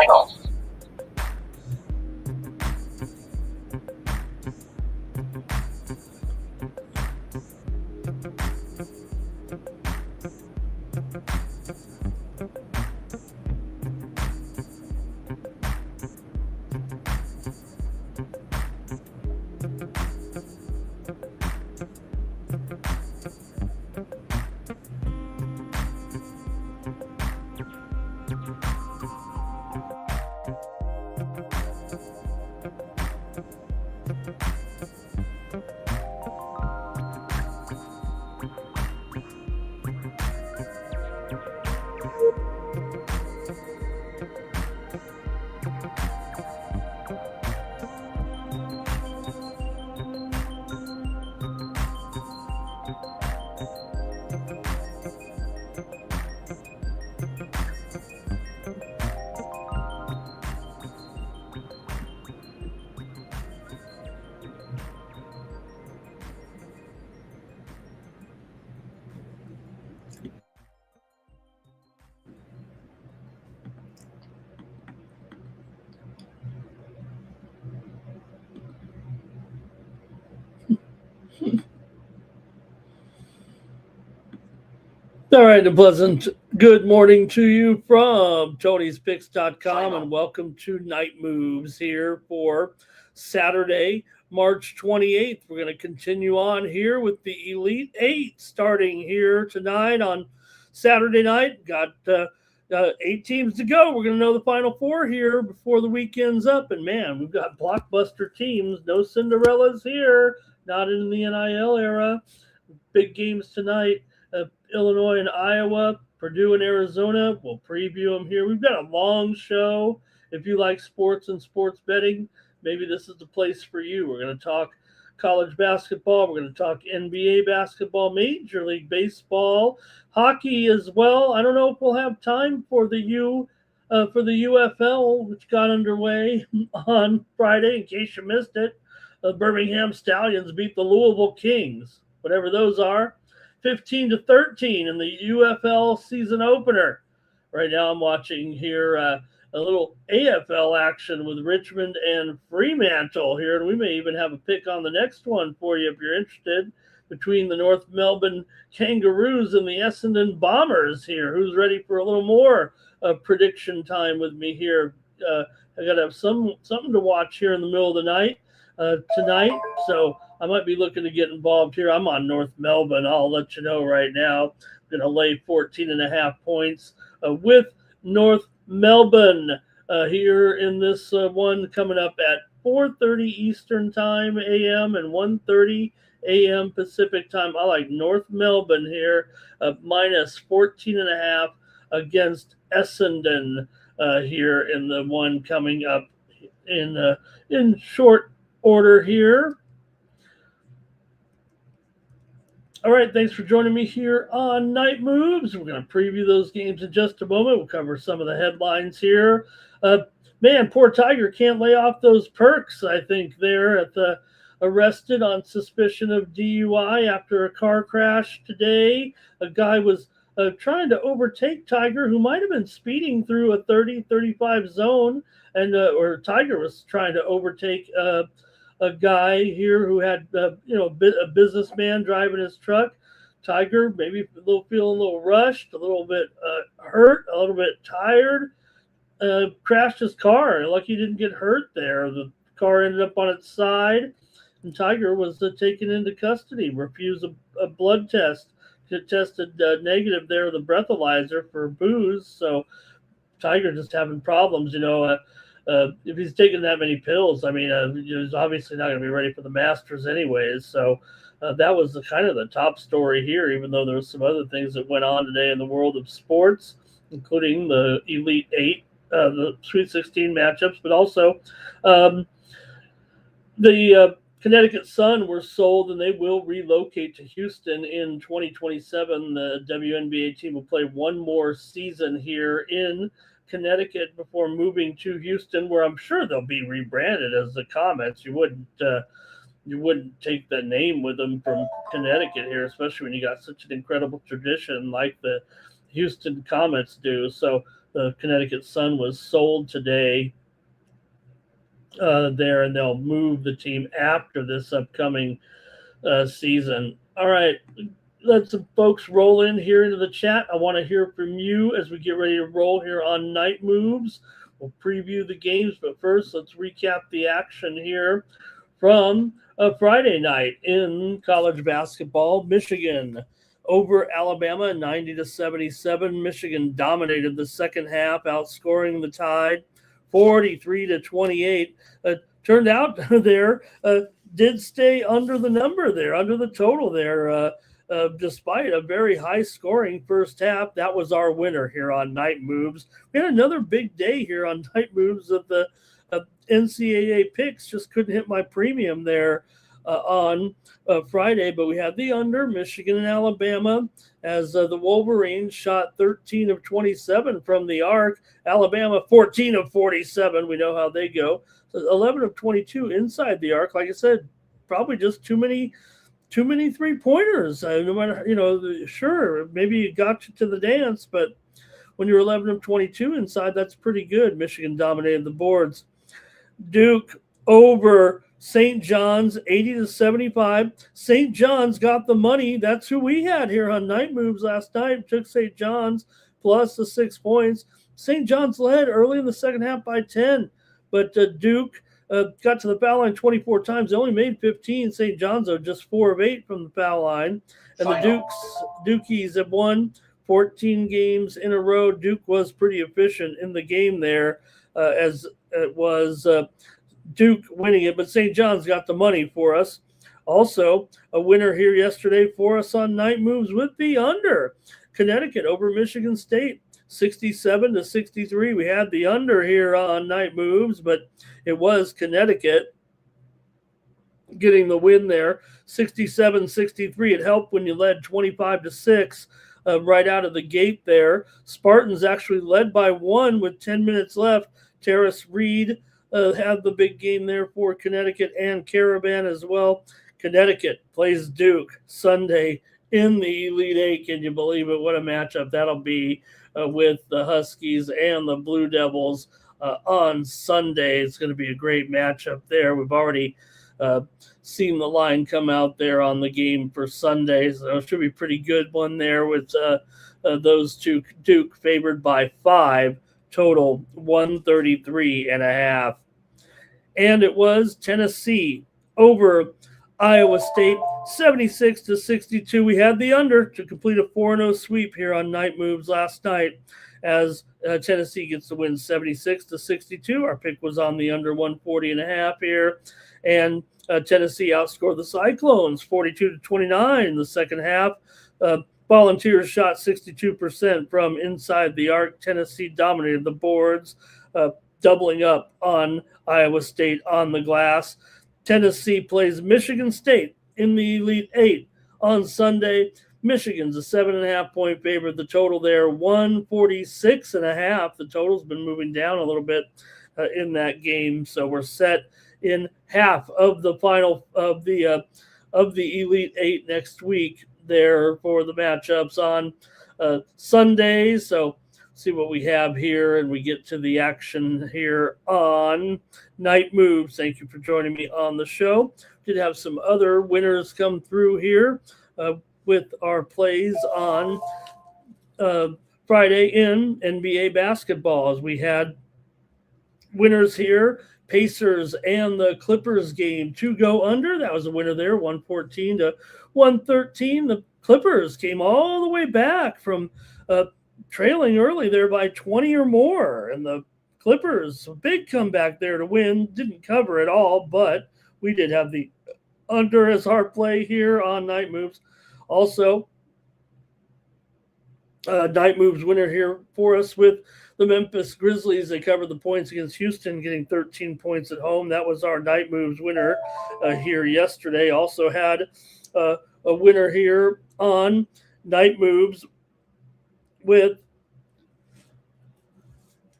final. All right, a pleasant good morning to you from Tony'sPicks.com, and welcome to Night Moves here for Saturday, March 28th. We're going to continue on here with the Elite Eight starting here tonight on Saturday night. Got 8 teams to go. We're going to know the final 4 here before the weekend's up, and man, we've got blockbuster teams. No Cinderellas here, not in the NIL era. Big games tonight. Illinois and Iowa, Purdue and Arizona. We'll preview them here. We've got a long show. If you like sports and sports betting, maybe this is the place for you. We're going to talk college basketball. We're going to talk NBA basketball, Major League Baseball, hockey as well. I don't know if we'll have time for the UFL, which got underway on Friday. In case you missed it, the Birmingham Stallions beat the Louisville Kings, whatever those are. 15-13 in the UFL season opener. Right now I'm watching here a little AFL action with Richmond and Fremantle here, and we may even have a pick on the next one for you if you're interested, between the North Melbourne Kangaroos and the Essendon Bombers here. Who's ready for a little more prediction time with me here? I got to have something to watch here in the middle of the night tonight, so I might be looking to get involved here. I'm on North Melbourne. I'll let you know right now. I'm going to lay 14.5 points with North Melbourne here in this one coming up at 4:30 Eastern Time a.m. and 1:30 a.m. Pacific Time. I like North Melbourne here, minus 14.5 against Essendon here in the one coming up in short order here. All right, thanks for joining me here on Night Moves. We're going to preview those games in just a moment. We'll cover some of the headlines here. Man, poor Tiger can't lay off those perks, I think, there at the arrested on suspicion of DUI after a car crash today. A guy was trying to overtake Tiger, who might have been speeding through a 30-35 zone, and or Tiger was trying to overtake a guy here who had, a businessman driving his truck. Tiger maybe feeling a little rushed, a little bit hurt, a little bit tired. Crashed his car. Lucky he didn't get hurt there. The car ended up on its side, and Tiger was taken into custody. Refused a blood test. It tested negative there, the breathalyzer for booze. So Tiger just having problems, if he's taking that many pills, he's obviously not going to be ready for the Masters anyways. So that was the top story here, even though there was some other things that went on today in the world of sports, including the Elite Eight, the Sweet 16 matchups, but also the Connecticut Sun were sold, and they will relocate to Houston in 2027. The WNBA team will play one more season here in Connecticut before moving to Houston, where I'm sure they'll be rebranded as the Comets. You wouldn't take the name with them from Connecticut here, especially when you got such an incredible tradition like the Houston Comets do. So the Connecticut Sun was sold today there, and they'll move the team after this upcoming season. All right, let some folks roll in here into the chat. I want to hear from you as we get ready to roll here on Night Moves. We'll preview the games, but first let's recap the action here from a Friday night in college basketball. Michigan over Alabama 90-77. Michigan dominated the second half, outscoring the Tide 43-28. Turned out there did stay under the number there, under the total there, despite a very high scoring first half. That was our winner here on Night Moves. We had another big day here on Night Moves of the NCAA picks. Just couldn't hit my premium there on Friday, but we had the under Michigan and Alabama as the Wolverines shot 13 of 27 from the arc. Alabama 14 of 47. We know how they go. So 11 of 22 inside the arc. Like I said, probably just too many 3-pointers. No matter, sure, maybe you got you to the dance, but when you're 11 of 22 inside, that's pretty good. Michigan dominated the boards. Duke over St. John's 80-75. St. John's got the money. That's who we had here on Night Moves last night. Took St. John's plus the 6 points. St. John's led early in the second half by 10, but Duke got to the foul line 24 times. They only made 15. St. John's, though, just 4 of 8 from the foul line. And the Dukies have won 14 games in a row. Duke was pretty efficient in the game there, as it was Duke winning it, but St. John's got the money for us. Also, a winner here yesterday for us on Night Moves with the under. Connecticut over Michigan State, 67-63. We had the under here on Night Moves, but it was Connecticut getting the win there, 67-63. It helped when you led 25-6 right out of the gate there. Spartans actually led by 1 with 10 minutes left. Terrace Reed had the big game there for Connecticut and Caravan as well. Connecticut plays Duke Sunday in the Elite Eight. Can you believe it? What a matchup that'll be with the Huskies and the Blue Devils on Sunday. It's going to be a great matchup there. We've already seen the line come out there on the game for Sunday, so it should be a pretty good one there with those two. Duke favored by 5. Total 133.5. And it was Tennessee over Iowa State 76-62. We had the under to complete a 4-0 sweep here on Night Moves last night as Tennessee gets the win 76-62. Our pick was on the under 140.5 here. And Tennessee outscored the Cyclones 42-29 in the second half. Volunteers shot 62% from inside the arc. Tennessee dominated the boards, doubling up on Iowa State on the glass. Tennessee plays Michigan State in the Elite Eight on Sunday. Michigan's a 7.5-point favorite. The total there, 146.5. The total's been moving down a little bit in that game, so we're set in half of the final of the Elite Eight next week there for the matchups on Sundays. So see what we have here, and we get to the action here on Night Moves. Thank you for joining me on the show. Did have some other winners come through here with our plays on Friday in NBA basketball, as we had winners here. Pacers and the Clippers game to go under. That was a winner there, 114-113. The Clippers came all the way back from trailing early there by 20 or more. And the Clippers, a big comeback there to win. Didn't cover it all, but we did have the under as our play here on Night Moves. Also, Night Moves winner here for us with the Memphis Grizzlies. They covered the points against Houston, getting 13 points at home. That was our Night Moves winner here yesterday. Also had a winner here on Night Moves with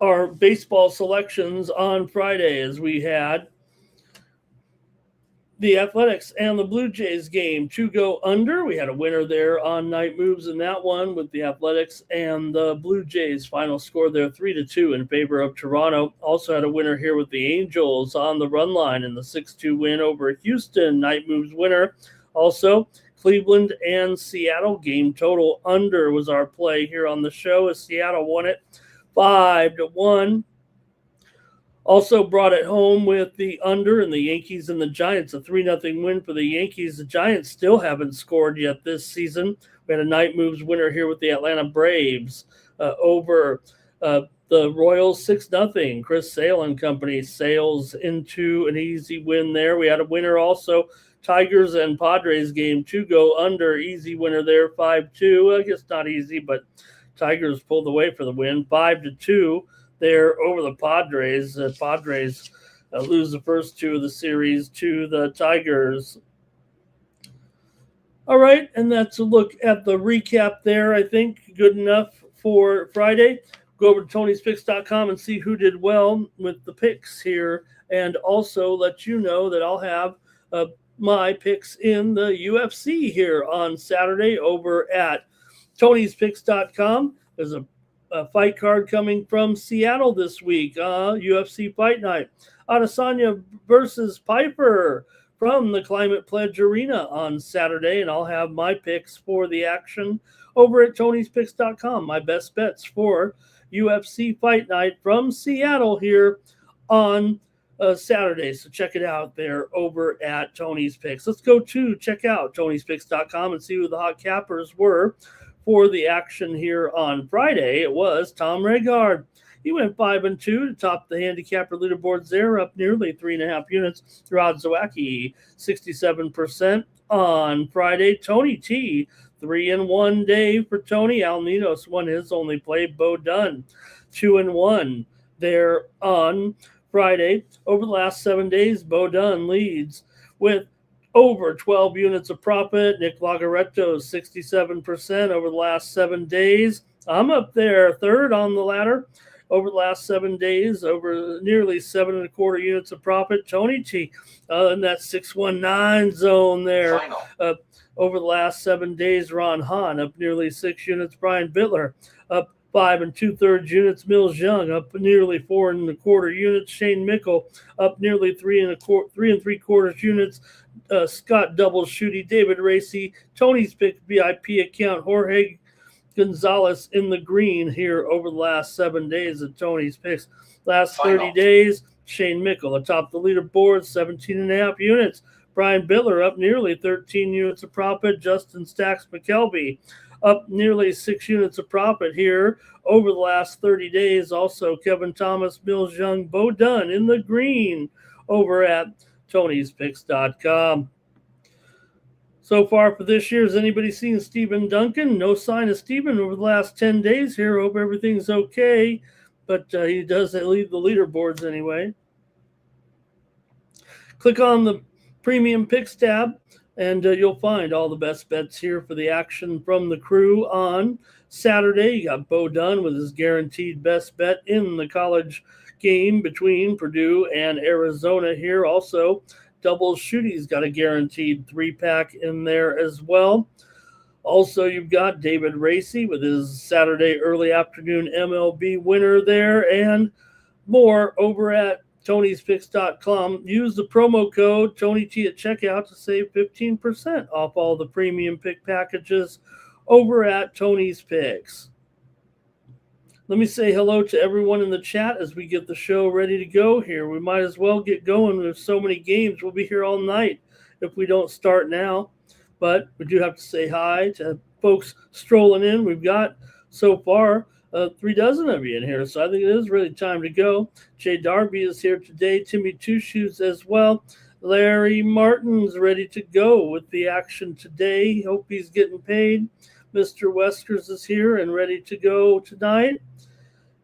our baseball selections on Friday, as we had the Athletics and the Blue Jays game to go under. We had a winner there on Night Moves in that one with the Athletics and the Blue Jays. Final score there 3-2 in favor of Toronto. Also had a winner here with the Angels on the run line in the 6-2 win over Houston. Night Moves winner. Also, Cleveland and Seattle game total under was our play here on the show as Seattle won it 5-1. Also brought it home with the under and the Yankees and the Giants, a 3-0 win for the Yankees. The Giants still haven't scored yet this season. We had a Night Moves winner here with the Atlanta Braves over the Royals 6-0. Chris Sale and company sails into an easy win there. We had a winner also, Tigers and Padres game to go under. Easy winner there, 5-2. I guess not easy, but Tigers pulled away for the win, 5-2. There over the Padres. Padres lose the first two of the series to the Tigers. All right, and that's a look at the recap there, I think. Good enough for Friday. Go over to Tony'sPicks.com and see who did well with the picks here, and also let you know that I'll have my picks in the UFC here on Saturday over at Tony'sPicks.com. There's a fight card coming from Seattle this week, UFC Fight Night. Adesanya versus Piper from the Climate Pledge Arena on Saturday, and I'll have my picks for the action over at Tony'sPicks.com. My best bets for UFC Fight Night from Seattle here on Saturday. So check it out there over at Tony's Picks. Let's go to check out Tony'sPicks.com and see who the hot cappers were for the action here on Friday. It was Tom Regard. He went 5-2 to top the handicapper leaderboards there, up nearly 3.5 units. Rod Zawacki, 67% on Friday. Tony T, 3-1 day for Tony. Al Ninos won his only play. Bo Dunn, 2-1 there on Friday. Over the last 7 days, Bo Dunn leads with over 12 units of profit. Nick Lagaretto, 67% over the last 7 days. I'm up there third on the ladder over the last 7 days, over nearly 7.25 units of profit. Tony T in that 619 zone there. Over the last 7 days, Ron Hahn up nearly 6 units. Brian Bittler up 5 2/3 units. Mills Young up nearly 4 1/4 units. Shane Mickle up nearly 3 3/3 units. Scott Double Shooty, David Racy, Tony's Pick VIP account, Jorge Gonzalez in the green here over the last 7 days of Tony's Picks. Last 30 days, Shane Mickle atop the leaderboard, 17.5 units. Brian Bittler up nearly 13 units of profit. Justin Stacks McKelvey up nearly 6 units of profit here over the last 30 days. Also, Kevin Thomas, Mills Young, Bo Dunn in the green over at Tony'sPicks.com. So far for this year, has anybody seen Stephen Duncan? No sign of Stephen over the last 10 days here. Hope everything's okay, but he does lead the leaderboards anyway. Click on the Premium Picks tab, and you'll find all the best bets here for the action from the crew on Saturday. You got Bo Dunn with his guaranteed best bet in the college game between Purdue and Arizona here. Also, Double Shooty's got a guaranteed 3-pack in there as well. Also, you've got David Racy with his Saturday early afternoon MLB winner there, and more over at Tony'sPicks.com. Use the promo code TonyT at checkout to save 15% off all the premium pick packages over at Tony's Picks. Let me say hello to everyone in the chat as we get the show ready to go here. We might as well get going. There's so many games. We'll be here all night if we don't start now. But we do have to say hi to folks strolling in. We've got so far 3 dozen of you in here, so I think it is really time to go. Jay Darby is here today. Timmy Two Shoes as well. Larry Martin's ready to go with the action today. Hope he's getting paid. Mr. Weskers is here and ready to go tonight.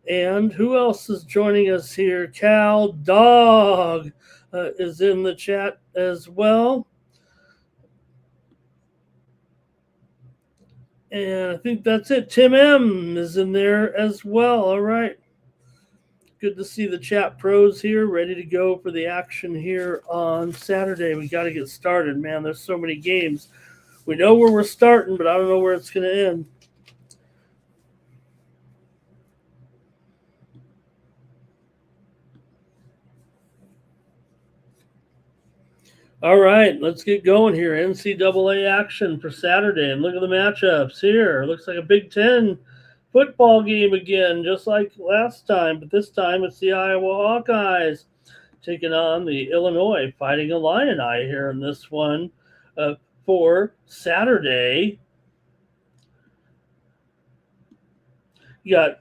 And who else is joining us here? Cal Dog is in the chat as well. And I think that's it. Tim M is in there as well. All right. Good to see the chat pros here, ready to go for the action here on Saturday. We got to get started, man. There's so many games. We know where we're starting, but I don't know where it's going to end. All right, let's get going here. NCAA action for Saturday. And look at the matchups here. Looks like a Big Ten football game again, just like last time. But this time it's the Iowa Hawkeyes taking on the Illinois Fighting Illini here in this one for Saturday. You got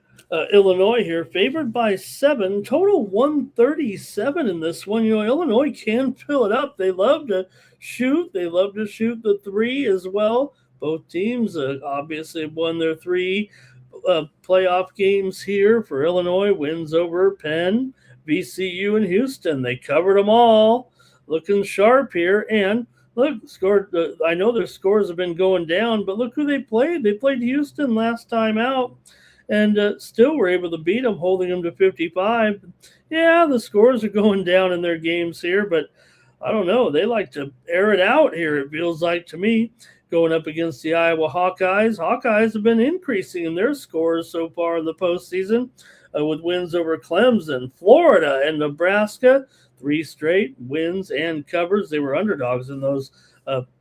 Illinois here, favored by 7, total 137 in this one. Illinois can fill it up. They love to shoot. They love to shoot the 3 as well. Both teams obviously won their 3 playoff games here. For Illinois, wins over Penn, VCU, and Houston. They covered them all. Looking sharp here. And look, scored. I know their scores have been going down, but look who they played. They played Houston last time out. And still were able to beat them, holding them to 55. Yeah, the scores are going down in their games here, but I don't know. They like to air it out here, it feels like to me, going up against the Iowa Hawkeyes. Hawkeyes have been increasing in their scores so far in the postseason with wins over Clemson, Florida, and Nebraska. 3 straight wins and covers. They were underdogs in those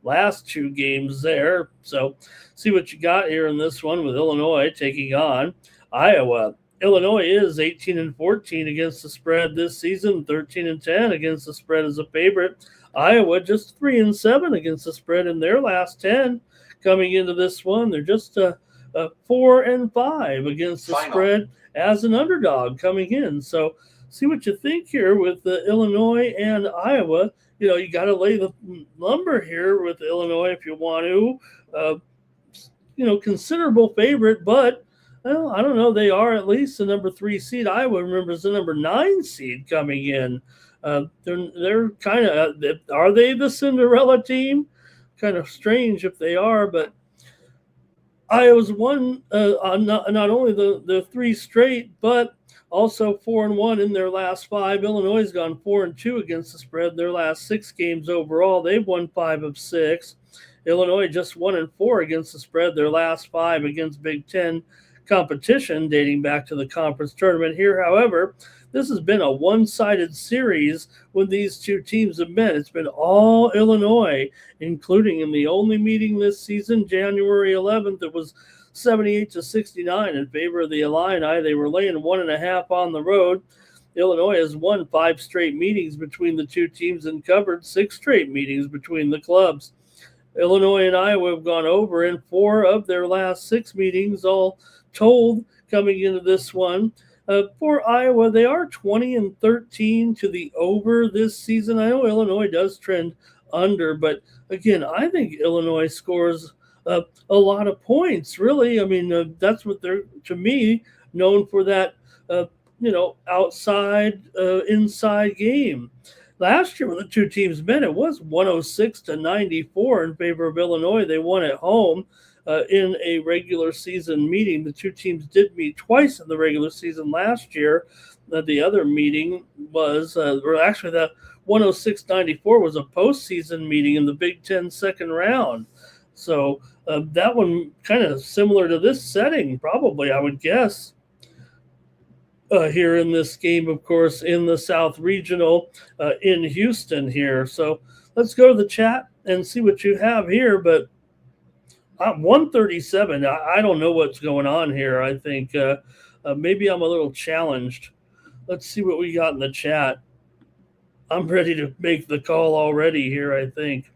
last 2 games there. So see what you got here in this one with Illinois taking on Iowa. Illinois is 18-14 against the spread this season, 13-10 against the spread as a favorite. Iowa just 3-7 against the spread in their last 10 coming into this one. They're just 4-5 against the spread as an underdog coming in. So see what you think here with Illinois and Iowa. You got to lay the lumber here with Illinois if you want to. Considerable favorite, but well, I don't know. They are at least the number 3 seed. Iowa, remember, is the number 9 seed coming in. They're kind of, are they the Cinderella team? Kind of strange if they are, but Iowa's won not only the 3 straight, but also 4-1 in their last 5. Illinois has gone 4-2 against the spread. Their last 6 games overall, they've won 5 of 6. Illinois just 1-4 against the spread. Their last 5 against Big Ten competition, dating back to the conference tournament here. However, this has been a one-sided series when these 2 teams have met. It's been all Illinois, including in the only meeting this season, January 11th. It was 78-69 in favor of the Illini. They were laying 1.5 on the road. Illinois has won 5 straight meetings between the 2 teams and covered 6 straight meetings between the clubs. Illinois and Iowa have gone over in 4 of their last 6 meetings, all told, coming into this one. For Iowa, they are 20-13 to the over this season. I know Illinois does trend under, but again, I think Illinois scores a lot of points, really. I mean, that's what they're, to me, known for, that, outside, inside game. Last year when the 2 teams met, it was 106-94 in favor of Illinois. They won at home in a regular season meeting. The 2 teams did meet twice in the regular season last year. The other meeting was, actually the 106-94 was a postseason meeting in the Big Ten second round. So that one kind of similar to this setting, probably, I would guess. Here in this game, of course, in the South Regional in Houston here. So let's go to the chat and see what you have here. But 137, I don't know what's going on here. I think maybe I'm a little challenged. Let's see what we got in the chat. I'm ready to make the call already here, I think.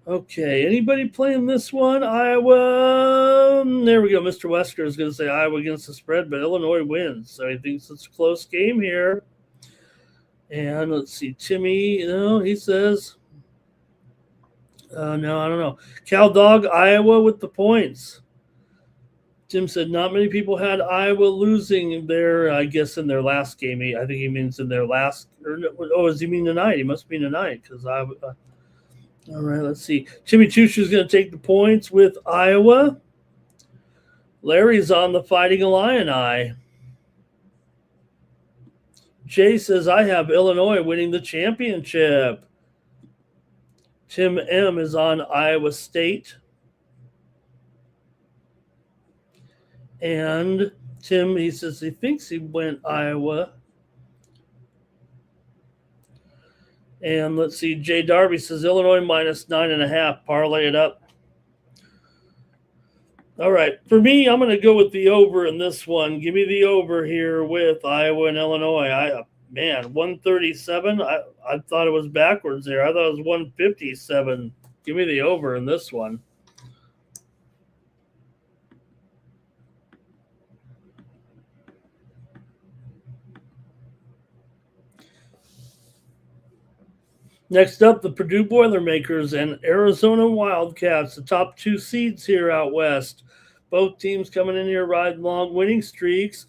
Okay, anybody playing this one? Iowa. There we go. Mr. Wesker is going to say Iowa against the spread, but Illinois wins. So he thinks it's a close game here. And let's see, Timmy, he says, no, I don't know. Cal Dog, Iowa with the points. Tim said not many people had Iowa losing their, I guess, in their last game. I think he means in their last, does he mean tonight? He must mean tonight because Iowa. All right, let's see. Timmy Chusha is going to take the points with Iowa. Larry's on the Fighting Illini. Jay says, I have Illinois winning the championship. Tim M is on Iowa State. And Tim, he says he thinks he went Iowa. And let's see, Jay Darby says Illinois minus 9.5. Parlay it up. All right. For me, I'm going to go with the over in this one. Give me the over here with Iowa and Illinois. 137. I thought it was backwards there. I thought it was 157. Give me the over in this one. Next up, the Purdue Boilermakers and Arizona Wildcats, the top two seeds here out west. Both teams coming in here riding long winning streaks,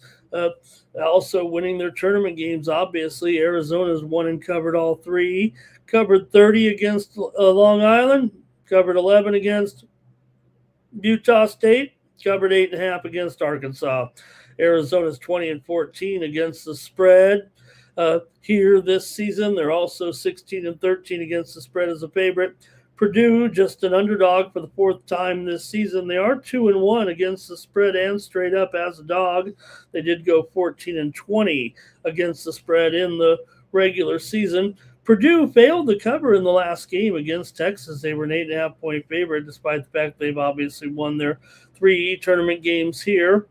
also winning their tournament games. Obviously, Arizona's won and covered all three. Covered 30 against Long Island, covered 11 against Utah State, covered 8.5 against Arkansas. Arizona's 20-14 against the spread. Here this season, they're also 16-13 against the spread as a favorite. Purdue, just an underdog for the fourth time this season. They are 2-1 against the spread and straight up as a dog. They did go 14-20 against the spread in the regular season. Purdue failed to cover in the last game against Texas. They were an 8.5-point favorite, despite the fact they've obviously won their 3 tournament games here.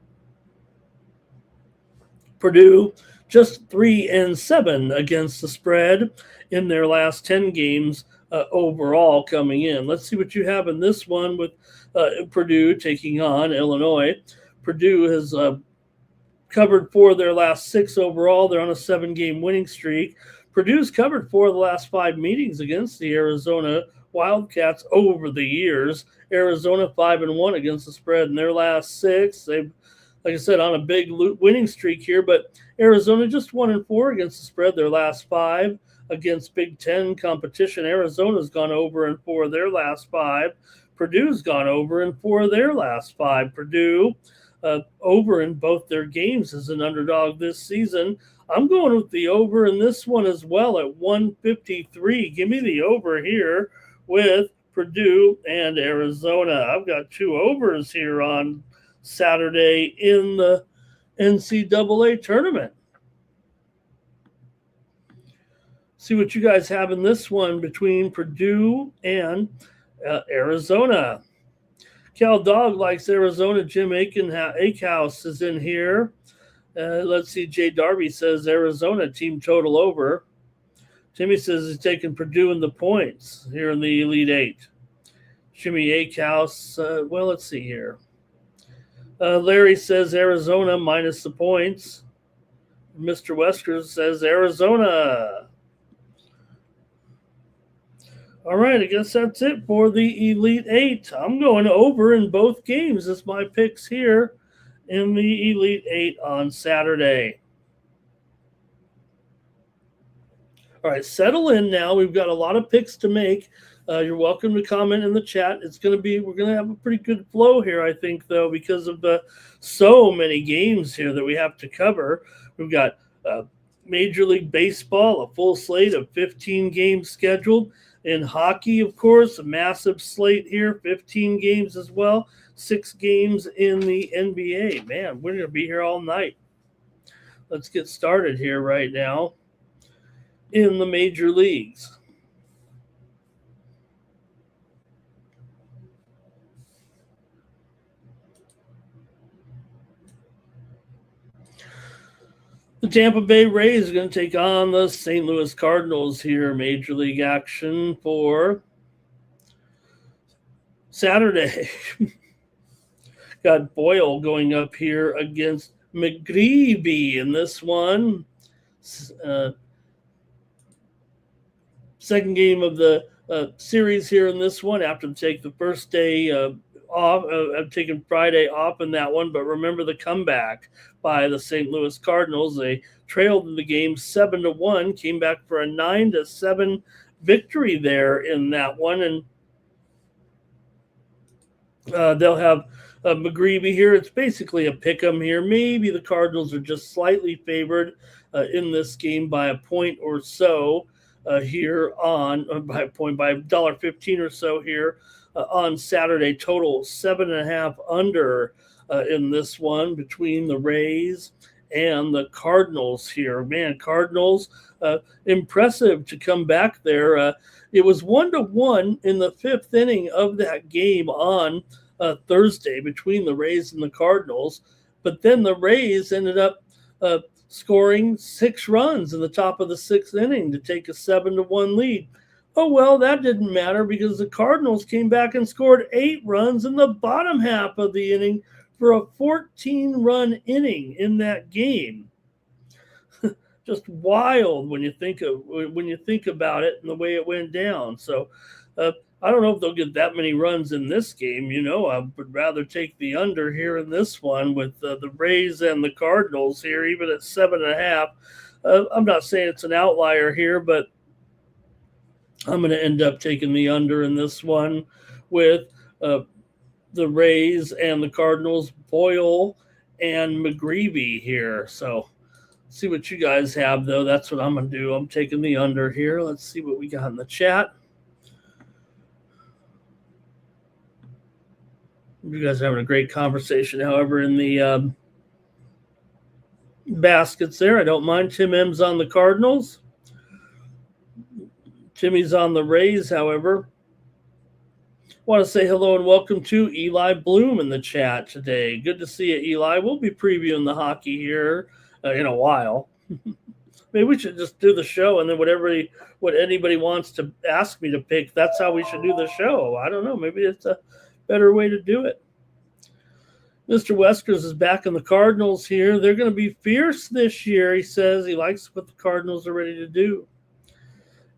Purdue just 3-7 against the spread in their last 10 games overall coming in. Let's see what you have in this one with Purdue taking on Illinois. Purdue has covered 4 of their last 6 overall. They're on a 7-game winning streak. Purdue's covered 4 of the last 5 meetings against the Arizona Wildcats over the years. Arizona 5-1 against the spread in their last 6. They've, like I said, on a big winning streak here, but Arizona just 1-4 against the spread their last 5 against Big Ten competition. Arizona's gone over in 4 of their last 5. Purdue's gone over in 4 of their last 5. Purdue over in both their games as an underdog this season. I'm going with the over in this one as well at 153. Give me the over here with Purdue and Arizona. I've got 2 overs here on Saturday in the NCAA tournament. See what you guys have in this one between Purdue and Arizona. Cal Dog likes Arizona. Jim Akehouse is in here. Let's see. Jay Darby says Arizona team total over. Timmy says he's taking Purdue in the points here in the Elite Eight. Jimmy Akehouse. Well, let's see here. Larry says Arizona minus the points. Mr. Wesker says Arizona. All right, I guess that's it for the Elite Eight. I'm going over in both games. That's my picks here in the Elite Eight on Saturday. All right, settle in now. We've got a lot of picks to make. You're welcome to comment in the chat. We're going to have a pretty good flow here, I think, though, because of so many games here that we have to cover. We've got Major League Baseball, a full slate of 15 games scheduled. In hockey, of course, a massive slate here, 15 games as well, 6 games in the NBA. Man, we're going to be here all night. Let's get started here right now in the major leagues. The Tampa Bay Rays are going to take on the St. Louis Cardinals here, Major League action for Saturday. Got Boyle going up here against McGreevy in this one. Second game of the series here in this one after take the first day off. I've taken Friday off in that one, but remember the comeback by the St. Louis Cardinals. They trailed in the game 7-1, came back for a 9-7 victory there in that one, and they'll have McGreevy here. It's basically a pick 'em here. Maybe the Cardinals are just slightly favored. in this game by a point or so here on by a point by $1.15 or so here on Saturday. Total 7.5 under in this one between the Rays and the Cardinals here. Man, Cardinals impressive to come back there. It was 1-1 in the fifth inning of that game on Thursday between the Rays and the Cardinals, but then the Rays ended up scoring 6 runs in the top of the sixth inning to take a 7-1 lead. Oh, well, that didn't matter because the Cardinals came back and scored 8 runs in the bottom half of the inning for a 14-run inning in that game. Just wild when you think about it and the way it went down. So I don't know if they'll get that many runs in this game. I would rather take the under here in this one with the Rays and the Cardinals here, even at 7.5. I'm not saying it's an outlier here, but I'm going to end up taking the under in this one with the Rays and the Cardinals, Boyle and McGreevy here. So see what you guys have, though. That's what I'm going to do. I'm taking the under here. Let's see what we got in the chat. You guys are having a great conversation. However, in the baskets there, I don't mind. Tim M's on the Cardinals. Timmy's on the Rays, however. Want to say hello and welcome to Eli Bloom in the chat today. Good to see you, Eli. We'll be previewing the hockey here in a while. Maybe we should just do the show, and then what anybody wants to ask me to pick, that's how we should do the show. I don't know. Maybe it's a better way to do it. Mr. Weskers is back in the Cardinals here. They're going to be fierce this year, he says. He likes what the Cardinals are ready to do.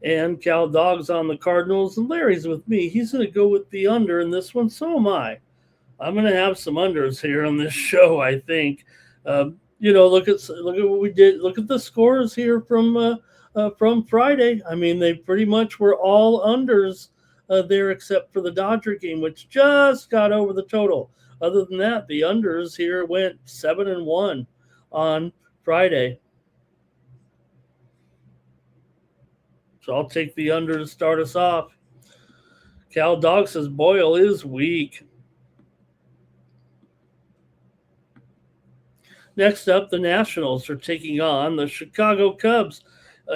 And Cal Dog's on the Cardinals, and Larry's with me. He's going to go with the under in this one. So am I. I'm going to have some unders here on this show, I think. Look at what we did. Look at the scores here from Friday. I mean, they pretty much were all unders there except for the Dodger game, which just got over the total. Other than that, the unders here went 7-1 on Friday. So I'll take the under to start us off. Cal Dog says Boyle is weak. Next up, the Nationals are taking on the Chicago Cubs.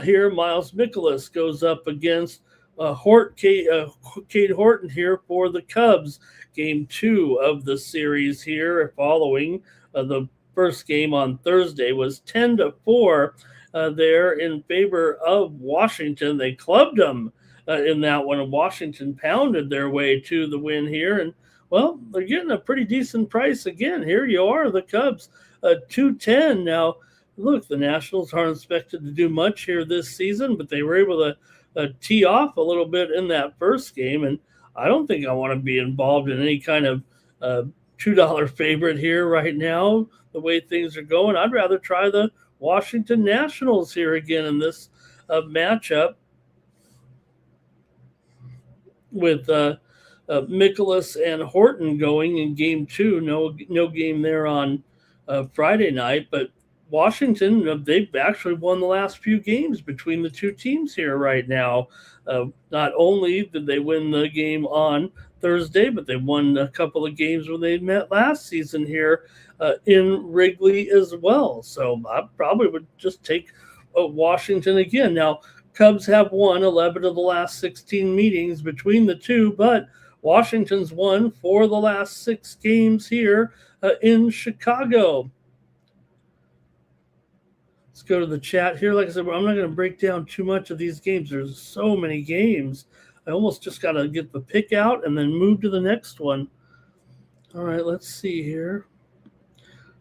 Here, Miles Mikolas goes up against Cade Horton here for the Cubs. Game 2 of the series here following the first game on Thursday was 10-4 there in favor of Washington. They clubbed them in that one, and Washington pounded their way to the win here. And, well, they're getting a pretty decent price again. Here you are, the Cubs, 210. Now, look, the Nationals aren't expected to do much here this season, but they were able to tee off a little bit in that first game, and I don't think I want to be involved in any kind of $2 favorite here right now, the way things are going. I'd rather try the Washington Nationals here again in this matchup with Mikolas and Horton going in game 2. No game there on Friday night, but Washington, they've actually won the last few games between the two teams here right now. Not only did they win the game on Thursday, but they won a couple of games when they met last season here in Wrigley as well. So I probably would just take Washington again. Now, Cubs have won 11 of the last 16 meetings between the two, but Washington's won 4 of the last 6 games here in Chicago. Let's go to the chat here. Like I said, I'm not going to break down too much of these games. There's so many games. I almost just got to get the pick out and then move to the next one. All right, let's see here.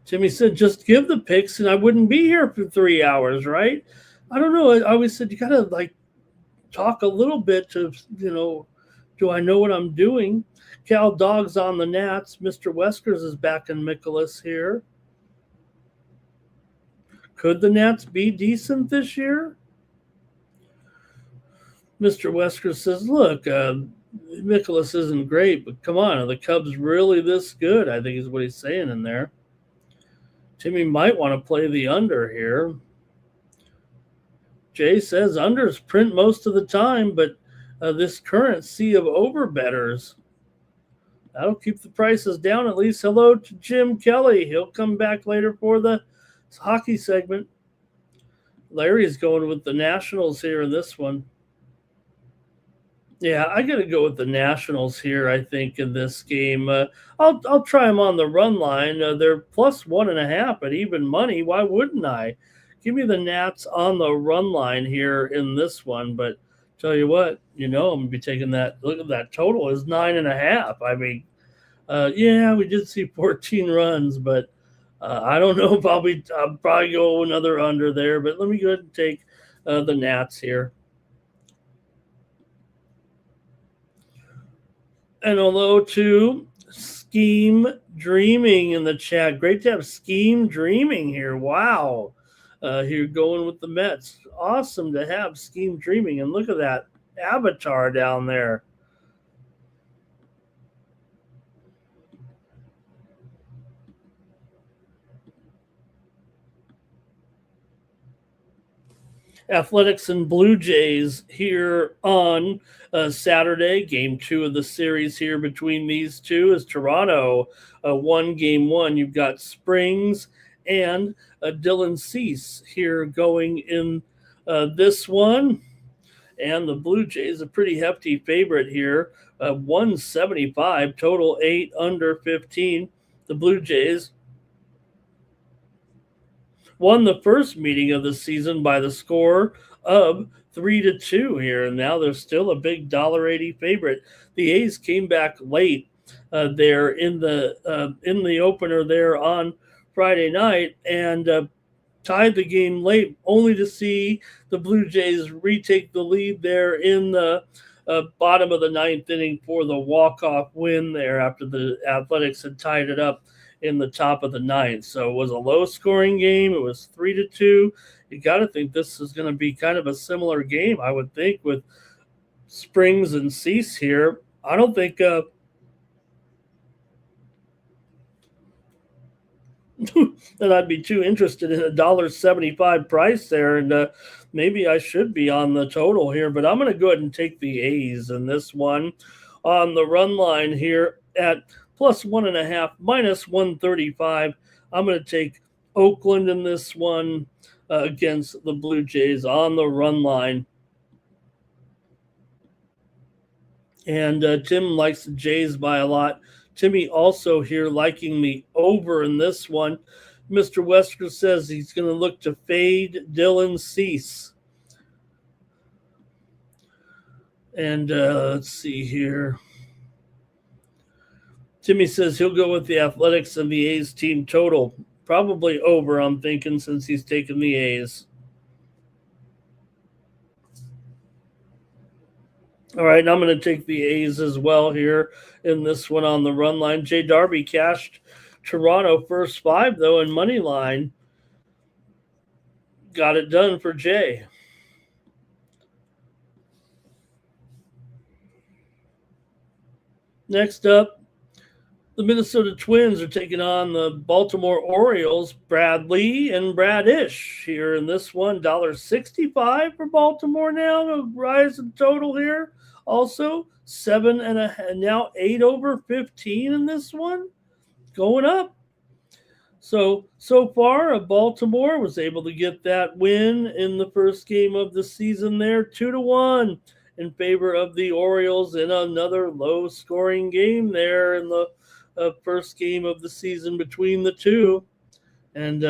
Timmy said, just give the picks and I wouldn't be here for 3 hours, right? I don't know. I always said you got to talk a little bit to, do I know what I'm doing? Cal Dog's on the Nats. Mr. Weskers is back in Mikolas here. Could the Nats be decent this year? Mr. Wesker says, look, Mikolas isn't great, but come on, are the Cubs really this good? I think is what he's saying in there. Timmy might want to play the under here. Jay says unders print most of the time, but this current sea of overbetters, that'll keep the prices down at least. Hello to Jim Kelly. He'll come back later for the hockey segment. Larry's going with the Nationals here in this one. Yeah, I got to go with the Nationals here. I think in this game, I'll try them on the run line. They're plus 1.5 at even money. Why wouldn't I? Give me the Nats on the run line here in this one. But tell you what, I'm gonna be taking that. Look at that total is 9.5. I mean, yeah, we did see 14 runs, but I don't know if I'll probably go another under there. But let me go ahead and take the Nats here. And hello to Scheme Dreaming in the chat. Great to have Scheme Dreaming here. Wow. Here going with the Mets. Awesome to have Scheme Dreaming. And look at that avatar down there. Athletics and Blue Jays here on Saturday. Game 2 of the series here between these two is Toronto. Game 1. You've got Springs and Dylan Cease here going in this one. And the Blue Jays, a pretty hefty favorite here. 175, total 8 under 15. The Blue Jays won the first meeting of the season by the score of 3-2 here, and now they're still a big $1.80 favorite. The A's came back late there in the opener there on Friday night and tied the game late, only to see the Blue Jays retake the lead there in the bottom of the ninth inning for the walk-off win there after the Athletics had tied it up in the top of the ninth. So it was a low-scoring game. It was 3-2. You got to think this is going to be kind of a similar game, I would think, with Springs and Cease here. I don't think that I'd be too interested in a $1.75 price there, and maybe I should be on the total here, but I'm going to go ahead and take the A's in this one on the run line here at plus 1.5, minus 135. I'm going to take Oakland in this one against the Blue Jays on the run line. And Tim likes the Jays by a lot. Timmy also here liking the over in this one. Mr. Wesker says he's going to look to fade Dylan Cease. And let's see here. Timmy says he'll go with the Athletics and the A's team total. Probably over, I'm thinking, since he's taken the A's. All right, I'm going to take the A's as well here in this one on the run line. Jay Darby cashed Toronto first 5, though, in money line. Got it done for Jay. Next up, the Minnesota Twins are taking on the Baltimore Orioles. Bradley and Bradish here in this one. $1.65 for Baltimore now. A rise in total here. Also, 7.5, now 8 over 15 in this one. Going up. So far, Baltimore was able to get that win in the first game of the season there, 2-1 in favor of the Orioles in another low-scoring game there in the first game of the season between the two. And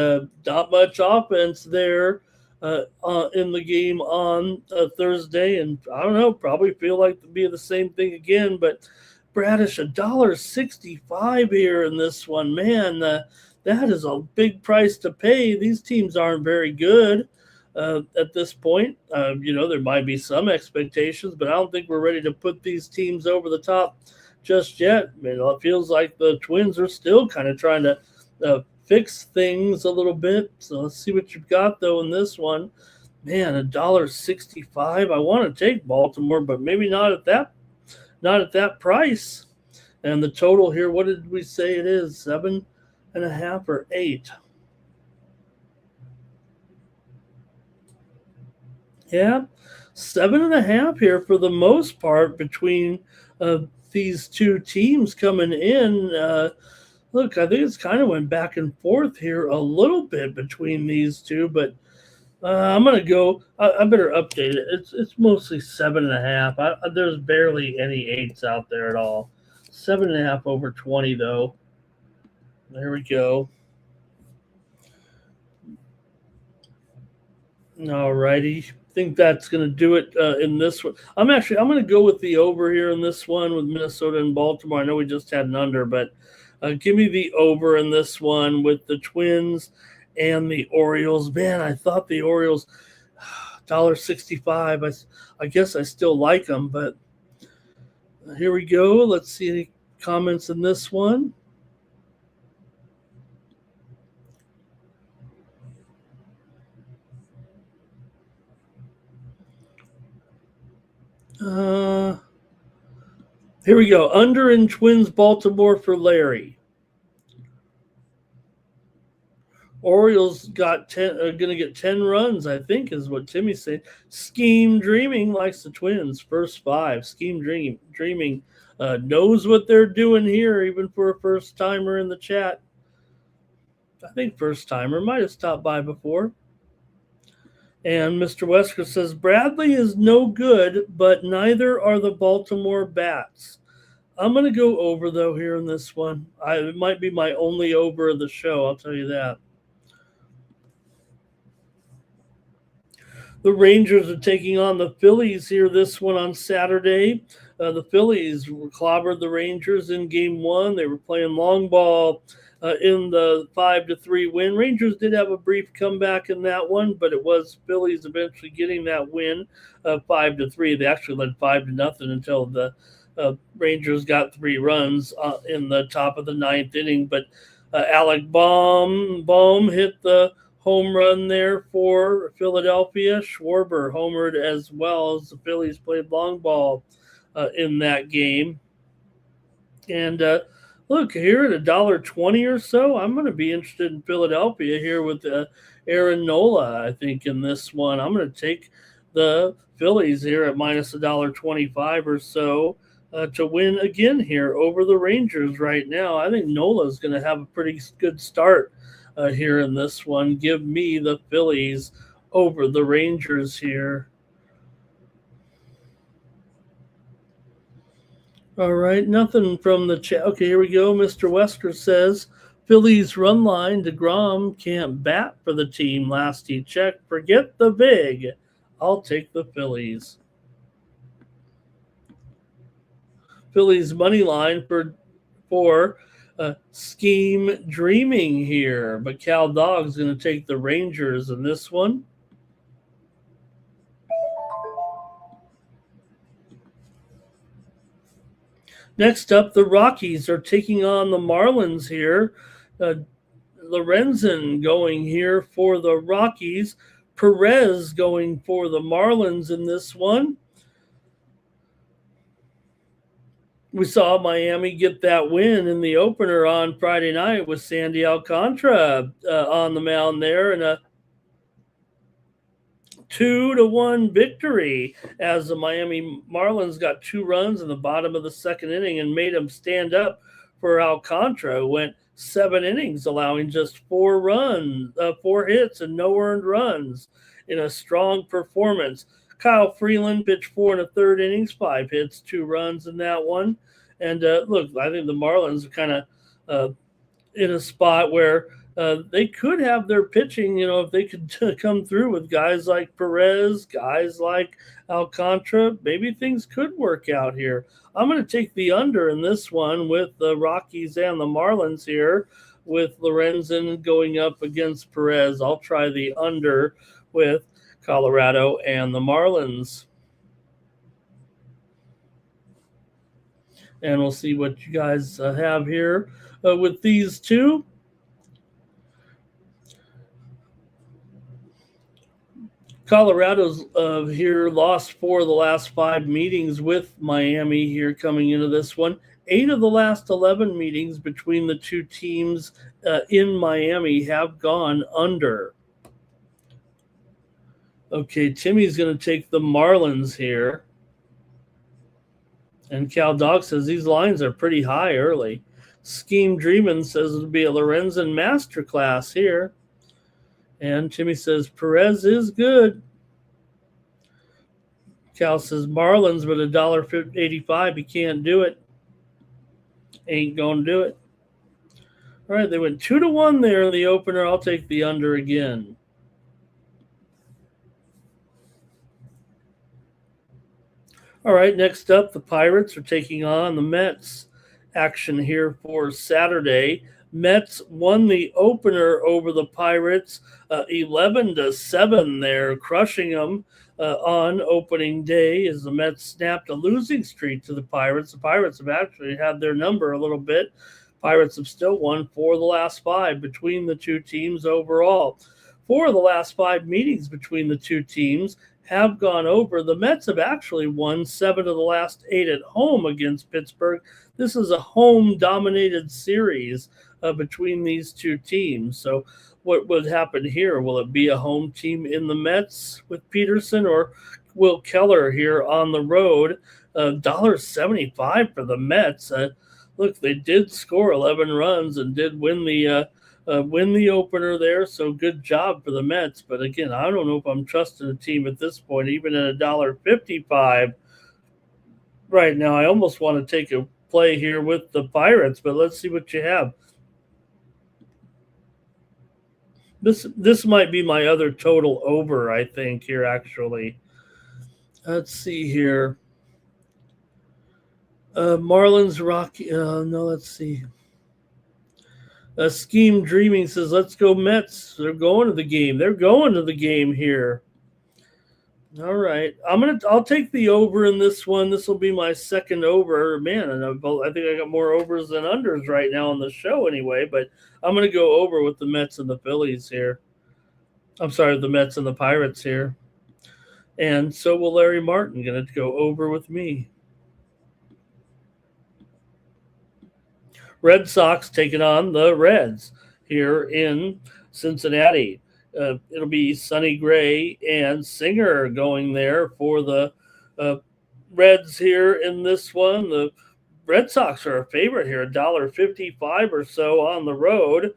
not much offense there in the game on Thursday. And I don't know, probably feel like to be the same thing again. But Bradish, $1.65 here in this one. Man, that is a big price to pay. These teams aren't very good at this point. There might be some expectations, but I don't think we're ready to put these teams over the top just yet. It feels like the Twins are still kind of trying to fix things a little bit. So let's see what you've got, though, in this one. Man, $1.65. I want to take Baltimore, but maybe not at that price. And the total here, what did we say it is? 7.5 or 8? Yeah, 7.5 here for the most part between uh, these two teams coming in. Look, I think it's kind of went back and forth here a little bit between these two, but I'm gonna go. I better update it. It's mostly 7.5. There's barely any eights out there at all. 7.5 over 20 though. There we go. All righty. Think that's going to do it in this one. I'm going to go with the over here in this one with Minnesota and Baltimore. I know we just had an under, but give me the over in this one with the Twins and the Orioles. Man, I thought the Orioles $1.65. I guess I still like them, but here we go. Let's see any comments in this one. Here we go. Under in Twins Baltimore for Larry. Orioles got 10. Going to get 10 runs, I think, is what Timmy's saying. Scheme Dreaming likes the Twins. First 5. Scheme Dreaming knows what they're doing here, even for a first timer in the chat. I think first timer might have stopped by before. And Mr. Wesker says Bradley is no good, but neither are the Baltimore Bats. I'm going to go over, though, here in this one. It might be my only over of the show, I'll tell you that. The Rangers are taking on the Phillies here this one on Saturday. The Phillies clobbered the Rangers in game 1. They were playing long ball in the 5-3 win. Rangers did have a brief comeback in that one, but it was Phillies eventually getting that win 5-3. They actually led 5-0 until the Rangers got 3 runs in the top of the 9th inning. But Alec Bohm hit the home run there for Philadelphia. Schwarber homered as well as the Phillies played long ball in that game. And look, here at $1.20 or so, I'm going to be interested in Philadelphia here with Aaron Nola, I think, in this one. I'm going to take the Phillies here at minus $1.25 or so to win again here over the Rangers right now. I think Nola is going to have a pretty good start here in this one. Give me the Phillies over the Rangers here. All right, nothing from the chat. Okay, here we go. Mr. Wesker says Phillies run line. DeGrom can't bat for the team last he checked. Forget the big. I'll take the Phillies. Phillies money line for Scheme Dreaming here, but Cal Dog's going to take the Rangers in this one. Next up, the Rockies are taking on the Marlins here. Lorenzen going here for the Rockies. Perez going for the Marlins in this one. We saw Miami get that win in the opener on Friday night with Sandy Alcantara on the mound there, and a 2-1 victory as the Miami Marlins got 2 runs in the bottom of the second inning and made them stand up for Alcantara, who went 7 innings, allowing just 4 hits and no earned runs in a strong performance. Kyle Freeland pitched 4 1/3 innings, 5 hits, 2 runs in that one. And look, I think the Marlins are kind of in a spot where they could have their pitching, if they could come through with guys like Perez, guys like Alcantara, maybe things could work out here. I'm going to take the under in this one with the Rockies and the Marlins here, with Lorenzen going up against Perez. I'll try the under with Colorado and the Marlins. And we'll see what you guys have here with these two. Colorado's here lost 4 of the last 5 meetings with Miami here coming into this one. 8 of the last 11 meetings between the two teams in Miami have gone under. Okay, Timmy's going to take the Marlins here. And Cal Dog says these lines are pretty high early. Scheme Dreamin' says it'll be a Lorenzen masterclass here. And Timmy says Perez is good. Cal says Marlins, but $1.85. He can't do it. Ain't going to do it. All right, they went 2-1 there in the opener. I'll take the under again. All right, next up, the Pirates are taking on the Mets. Action here for Saturday. Mets won the opener over the Pirates 11-7 there, crushing them on opening day as the Mets snapped a losing streak to the Pirates. The Pirates have actually had their number a little bit. Pirates have still won 4 of the last 5 between the two teams overall. 4 of the last 5 meetings between the two teams have gone over. The Mets have actually won 7 of the last 8 at home against Pittsburgh. This is a home-dominated series between these two teams. So what would happen here? Will it be a home team in the Mets with Peterson, or Will Keller here on the road? $1.75 for the Mets. Look, they did score 11 runs and did win the opener there, so good job for the Mets. But again, I don't know if I'm trusting a team at this point, even at $1.55 right now. I almost want to take a play here with the Pirates, but let's see what you have. This might be my other total over, I think, here actually. Let's see here. Marlins Rocky. No, let's see. Scheme Dreaming says, let's go Mets. They're going to the game. They're going to the game here. All right. I'll take the over in this one. This will be my second over. Man, and I think I got more overs than unders right now on the show anyway, but I'm going to go over with the Mets and the Phillies here. I'm sorry, the Mets and the Pirates here. And so will Larry Martin, going to go over with me. Red Sox taking on the Reds here in Cincinnati. It'll be Sonny Gray and Singer going there for the Reds here in this one. The Red Sox are a favorite here, $1.55 or so on the road.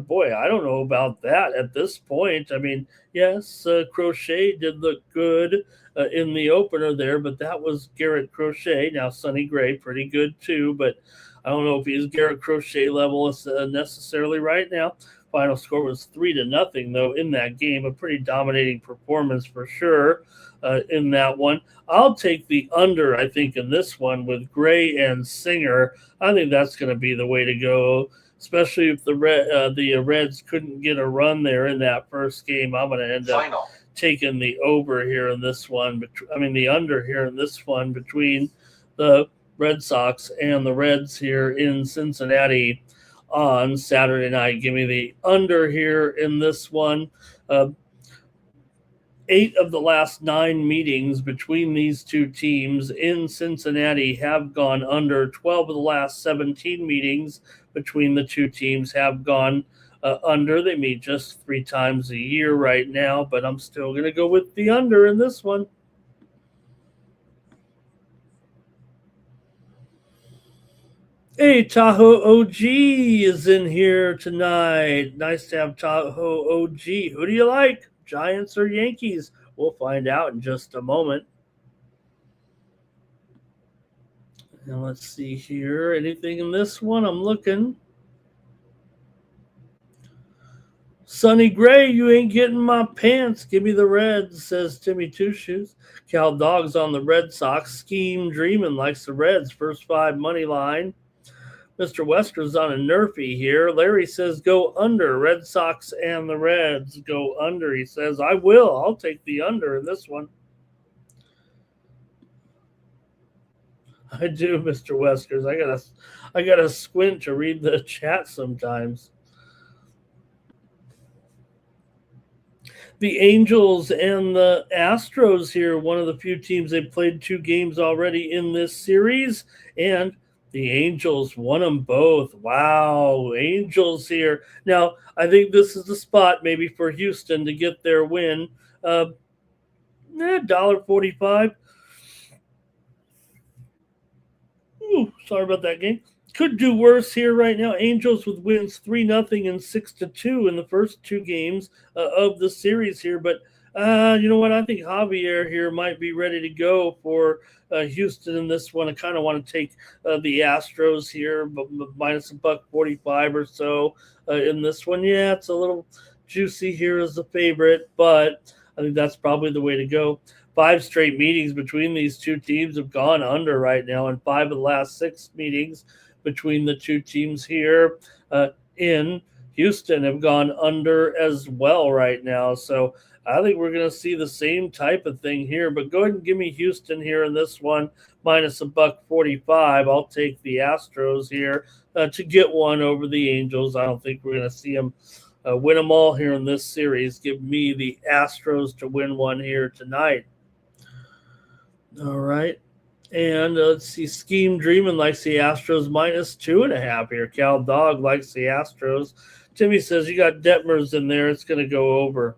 Boy, I don't know about that at this point. I mean, yes, Crochet did look good in the opener there, but that was Garrett Crochet. Now, Sonny Gray, pretty good too, but I don't know if he's Garrett Crochet level necessarily right now. Final score was 3-0, though, in that game. A pretty dominating performance for sure in that one. I'll take the under, I think, in this one with Gray and Singer. I think that's going to be the way to go, especially if the Reds couldn't get a run there in that first game. I'm going to end up taking the over here in this one. The under here in this one between the Red Sox and the Reds here in Cincinnati on Saturday night. Give me the under here in this one. 8 of the last 9 meetings between these two teams in Cincinnati have gone under. 12 of the last 17 meetings between the two teams have gone under. They meet just 3 times a year right now, but I'm still going to go with the under in this one. Hey, Tahoe OG is in here tonight. Nice to have Tahoe OG. Who do you like, Giants or Yankees? We'll find out in just a moment. And let's see here. Anything in this one? I'm looking. Sonny Gray, you ain't getting my pants. Give me the Reds, says Timmy Two Shoes. Cal Dog's on the Red Sox. Scheme Dreamin' likes the Reds. First 5 money line. Mr. Wesker's on a nerfy here. Larry says go under. Red Sox and the Reds go under. He says, I will. I'll take the under in this one. I do, Mr. Weskers. I gotta squint to read the chat sometimes. The Angels and the Astros here, one of the few teams they've played 2 games already in this series, and the Angels won them both. Wow, Angels here. Now, I think this is the spot maybe for Houston to get their win. $1.45. Ooh, sorry about that game. Could do worse here right now. Angels with wins 3-0 and 6-2 in the first two games of the series here. But you know what? I think Javier here might be ready to go for Houston in this one. I kind of want to take the Astros here, but minus $1.45 or so in this one. Yeah, it's a little juicy here as a favorite, but I think that's probably the way to go. 5 straight meetings between these two teams have gone under right now, and 5 of the last 6 meetings between the two teams here in Houston have gone under as well right now. So I think we're going to see the same type of thing here. But go ahead and give me Houston here in this one, minus $1.45. I'll take the Astros here to get one over the Angels. I don't think we're going to see them win them all here in this series. Give me the Astros to win one here tonight. All right. And let's see. Scheme Dreaming likes the Astros minus 2.5 here. Cal Dog likes the Astros. Timmy says you got Detmers in there. It's going to go over.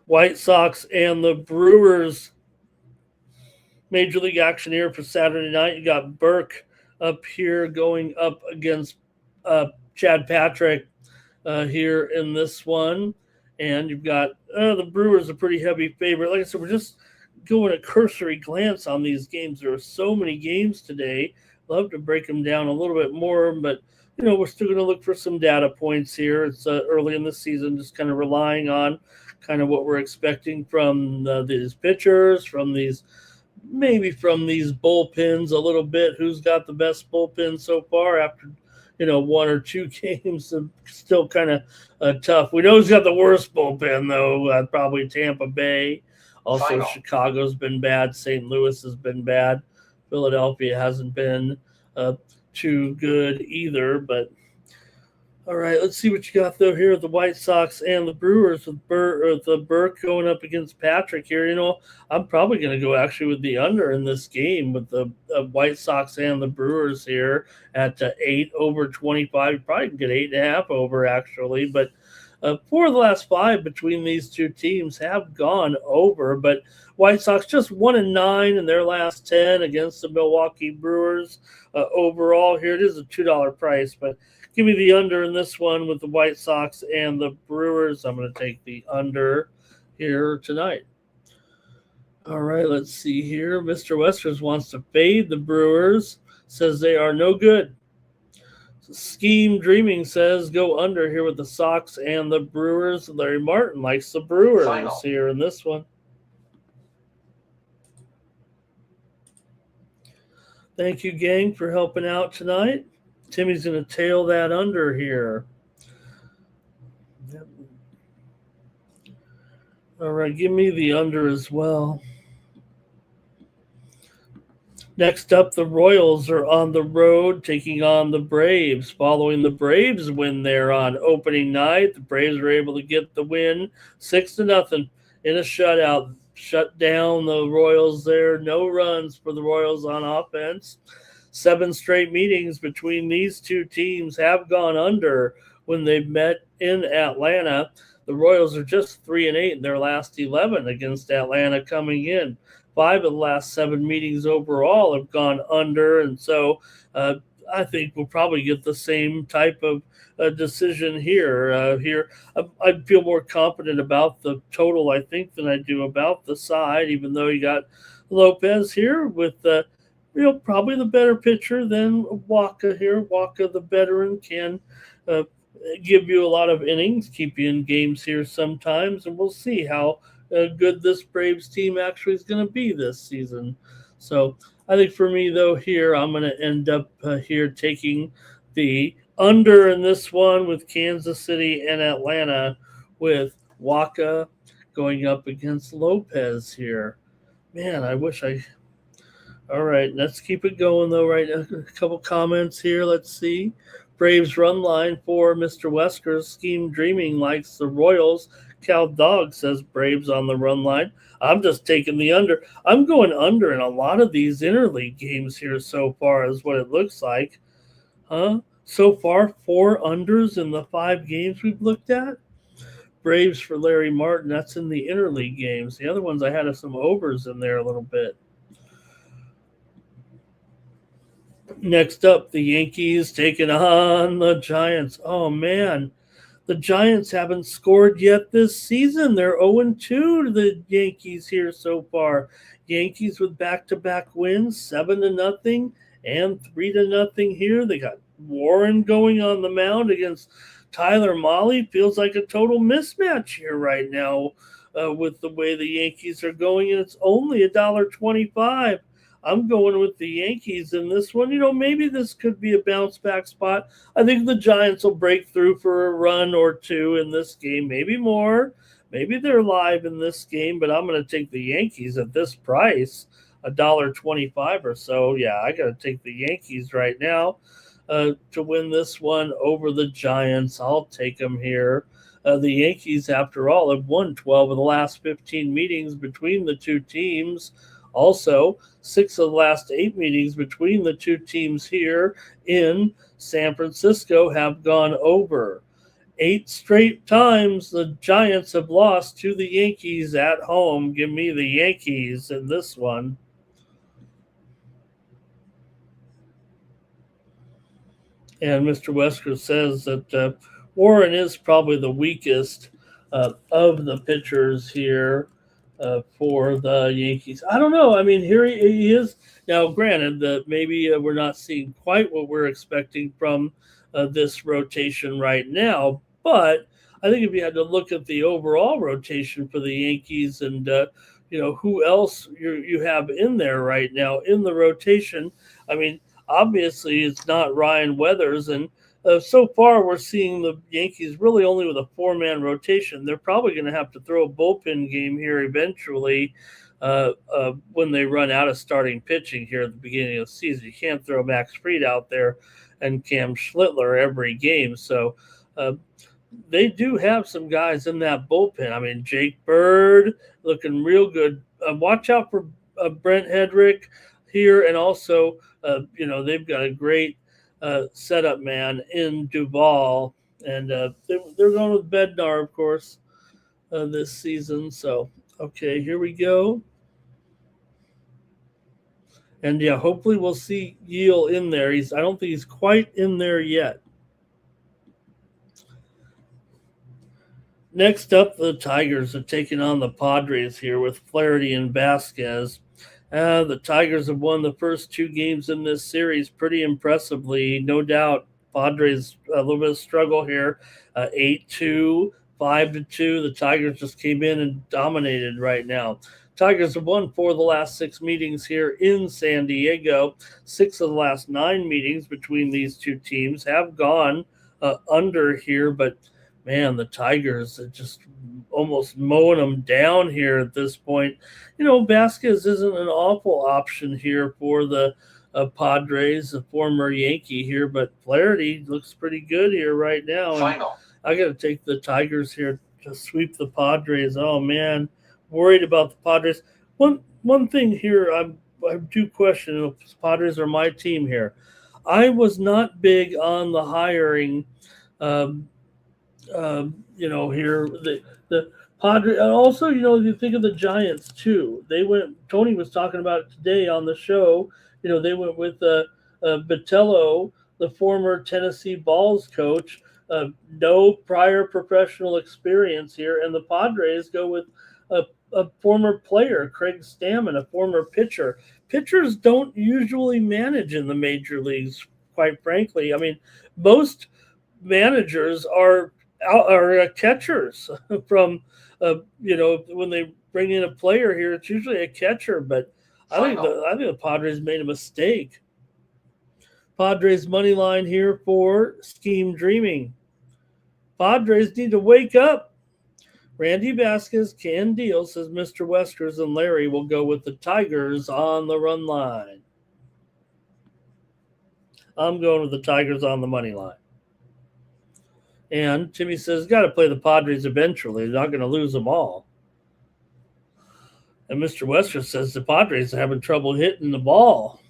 White Sox and the Brewers. Major League action here for Saturday night. You got Burke up here going up against Chad Patrick here in this one. And you've got the Brewers a pretty heavy favorite. Like I said, we're just going a cursory glance on these games. There are so many games today. Love to break them down a little bit more, but we're still going to look for some data points here. It's early in the season, just kind of relying on kind of what we're expecting from these pitchers, from these bullpens a little bit. Who's got the best bullpen so far after 1 or 2 games? Still kind of tough. We know who's got the worst bullpen, though. Probably Tampa Bay. Also, Chicago's been bad. St. Louis has been bad. Philadelphia hasn't been too good either. But all right, let's see what you got though here with the White Sox and the Brewers with the Burke going up against Patrick here. I'm probably going to go actually with the under in this game with the White Sox and the Brewers here at 8 over 25. You probably can get 8.5 over actually, but 4 of the last 5 between these two teams have gone over. But White Sox just 1-9 in their last 10 against the Milwaukee Brewers. Overall, here it is a $2 price, but give me the under in this one with the White Sox and the Brewers. I'm going to take the under here tonight. All right, let's see here. Mr. Westers wants to fade the Brewers, says they are no good. Scheme Dreaming says go under here with the Sox and the Brewers. Larry Martin likes the Brewers here in this one. Thank you, gang, for helping out tonight. Timmy's going to tail that under here. Yep. All right, give me the under as well. Next up, the Royals are on the road taking on the Braves. Following the Braves win there on opening night, the Braves were able to get the win 6-0 in a shutout. Shut down the Royals there. No runs for the Royals on offense. 7 straight meetings between these two teams have gone under when they've met in Atlanta. The Royals are just 3-8 in their last 11 against Atlanta coming in. 5 of the last 7 meetings overall have gone under, and so I think we'll probably get the same type of decision here. I feel more confident about the total, I think, than I do about the side, even though you got Lopez here with probably the better pitcher than Waka here. Waka, the veteran, can give you a lot of innings, keep you in games here sometimes, and we'll see how good this Braves team actually is going to be this season. So I think for me, though, here I'm going to end up here taking the under in this one with Kansas City and Atlanta, with Waka going up against Lopez here. Man, I wish I... All right, let's keep it going, though, right now. A couple comments here. Let's see. Braves run line for Mr. Wesker's. Scheme Dreaming likes the Royals. Cal Dog says Braves on the run line. I'm just taking the under. I'm going under in a lot of these interleague games here so far is what it looks like. So far, 4 unders in the 5 games we've looked at. Braves for Larry Martin. That's in the interleague games. The other ones I had some overs in there a little bit. Next up, the Yankees taking on the Giants. Oh, man. The Giants haven't scored yet this season. They're 0-2 to the Yankees here so far. Yankees with back-to-back wins, 7-0 and 3-0 here. They got Warren going on the mound against Tyler Mahle. Feels like a total mismatch here right now with the way the Yankees are going, and it's only $1.25. I'm going with the Yankees in this one. Maybe this could be a bounce back spot. I think the Giants will break through for a run or two in this game, maybe more. Maybe they're live in this game, but I'm going to take the Yankees at this price, $1.25 or so. Yeah, I got to take the Yankees right now to win this one over the Giants. I'll take them here. The Yankees, after all, have won 12 of the last 15 meetings between the two teams. Also, 6 of the last 8 meetings between the two teams here in San Francisco have gone over. 8 straight times the Giants have lost to the Yankees at home. Give me the Yankees in this one. And Mr. Wesker says that Warren is probably the weakest of the pitchers here for the Yankees. I don't know. I mean, here he is. Now, granted, that maybe we're not seeing quite what we're expecting from this rotation right now, but I think if you had to look at the overall rotation for the Yankees and, who else you have in there right now in the rotation, I mean, obviously it's not Ryan Weathers, and so far we're seeing the Yankees really only with a 4-man rotation. They're probably going to have to throw a bullpen game here eventually when they run out of starting pitching here at the beginning of the season. You can't throw Max Fried out there and Cam Schlittler every game. So they do have some guys in that bullpen. I mean, Jake Bird looking real good. Watch out for Brent Hedrick here, and also, they've got a great setup man in Duvall, and they're going with Bednar, of course, this season. So, okay, here we go. And yeah, hopefully we'll see Yale in there. I don't think he's quite in there yet. Next up, the Tigers are taking on the Padres here with Flaherty and Vasquez. The Tigers have won the first 2 games in this series pretty impressively. No doubt, Padres a little bit of struggle here. 8-2, 5-2. The Tigers just came in and dominated right now. Tigers have won 4 of the last 6 meetings here in San Diego. 6 of the last 9 meetings between these two teams have gone under here, but man, the Tigers are just almost mowing them down here at this point. Vasquez isn't an awful option here for the Padres, a former Yankee here, but Flaherty looks pretty good here right now. I got to take the Tigers here to sweep the Padres. Oh, man, worried about the Padres. One thing here, I do question if the Padres are my team here. I was not big on the hiring here the Padres, and also, you think of the Giants too. Tony was talking about it today on the show. They went with Vitello, the former Tennessee Balls coach, no prior professional experience here, and the Padres go with a former player, Craig Stammen, a former pitcher. Pitchers don't usually manage in the major leagues, quite frankly. I mean, most managers are catchers from when they bring in a player here, it's usually a catcher, but I think the Padres made a mistake. Padres money line here for Scheme Dreaming. Padres need to wake up. Randy Vasquez can deal, says Mr. Weskers, and Larry will go with the Tigers on the run line. I'm going with the Tigers on the money line. And Timmy says, got to play the Padres eventually. They're not going to lose them all. And Mr. Wesker says the Padres are having trouble hitting the ball.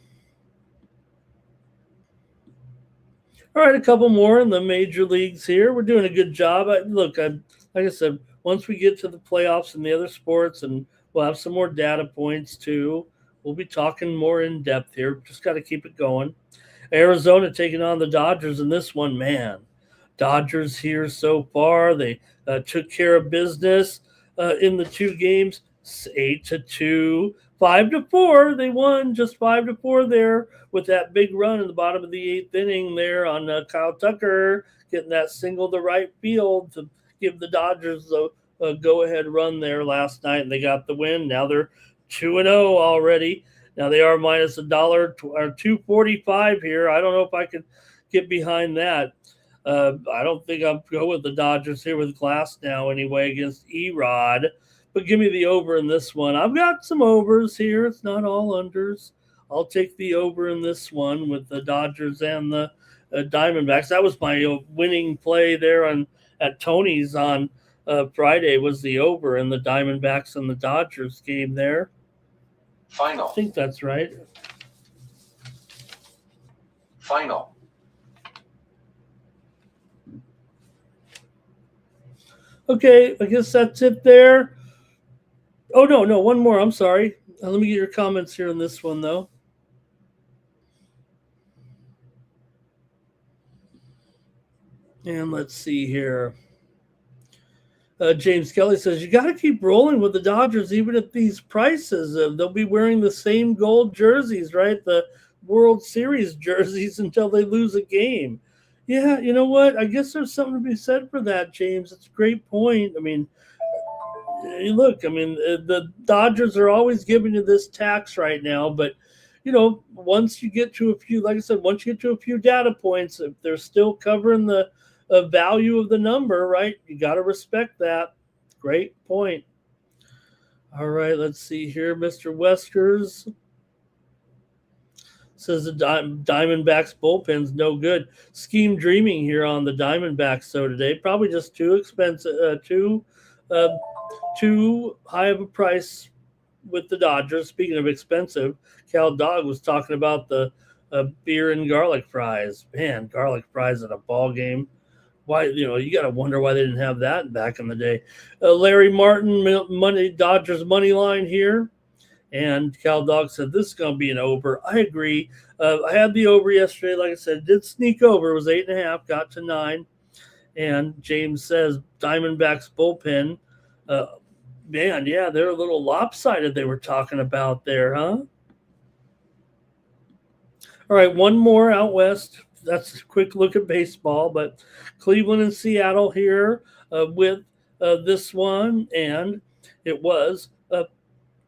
All right, a couple more in the major leagues here. We're doing a good job. Like I said, once we get to the playoffs and the other sports, and we'll have some more data points too, we'll be talking more in depth here. Just got to keep it going. Arizona taking on the Dodgers in this one, man. Dodgers here so far. They took care of business in the two games, 8-2, 5-4. They won just 5-4 there with that big run in the bottom of the eighth inning there on Kyle Tucker getting that single to right field to give the Dodgers the go-ahead run there last night, and they got the win. Now they're 2-0 already. Now they are minus $1 or 245 here. I don't know if I could get behind that. I don't think I'll go with the Dodgers here with Glass now anyway against Erod. But give me the over in this one. I've got some overs here. It's not all unders. I'll take the over in this one with the Dodgers and the Diamondbacks. That was my winning play there at Tony's on Friday was the over in the Diamondbacks and the Dodgers game there. Final. I think that's right. Final. Okay, I guess that's it there. Oh, no, one more. I'm sorry. Let me get your comments here on this one, though. And let's see here. James Kelly says, you got to keep rolling with the Dodgers, even at these prices. They'll be wearing the same gold jerseys, right? The World Series jerseys until they lose a game. Yeah, you know what? I guess there's something to be said for that, James. It's a great point. I mean, look, the Dodgers are always giving you this tax right now, but once you get to a few, like I said, once you get to a few data points, if they're still covering the value of the number, right, you got to respect that. Great point. All right, let's see here. Mr. Weskers says the Diamondbacks bullpen's no good. Scheme dreaming here on the Diamondbacks so today. Probably just too expensive, too high of a price with the Dodgers. Speaking of expensive, Cal Dog was talking about the beer and garlic fries. Man, garlic fries at a ball game. Why, you got to wonder why they didn't have that back in the day. Larry Martin, Dodgers money line here. And Cal Dog said this is going to be an over. I agree. I had the over yesterday. Like I said, it did sneak over. It was 8.5, got to 9. And James says Diamondbacks bullpen. Man, yeah, they're a little lopsided they were talking about there, huh? All right, one more out west. That's a quick look at baseball. But Cleveland and Seattle here with this one. And it was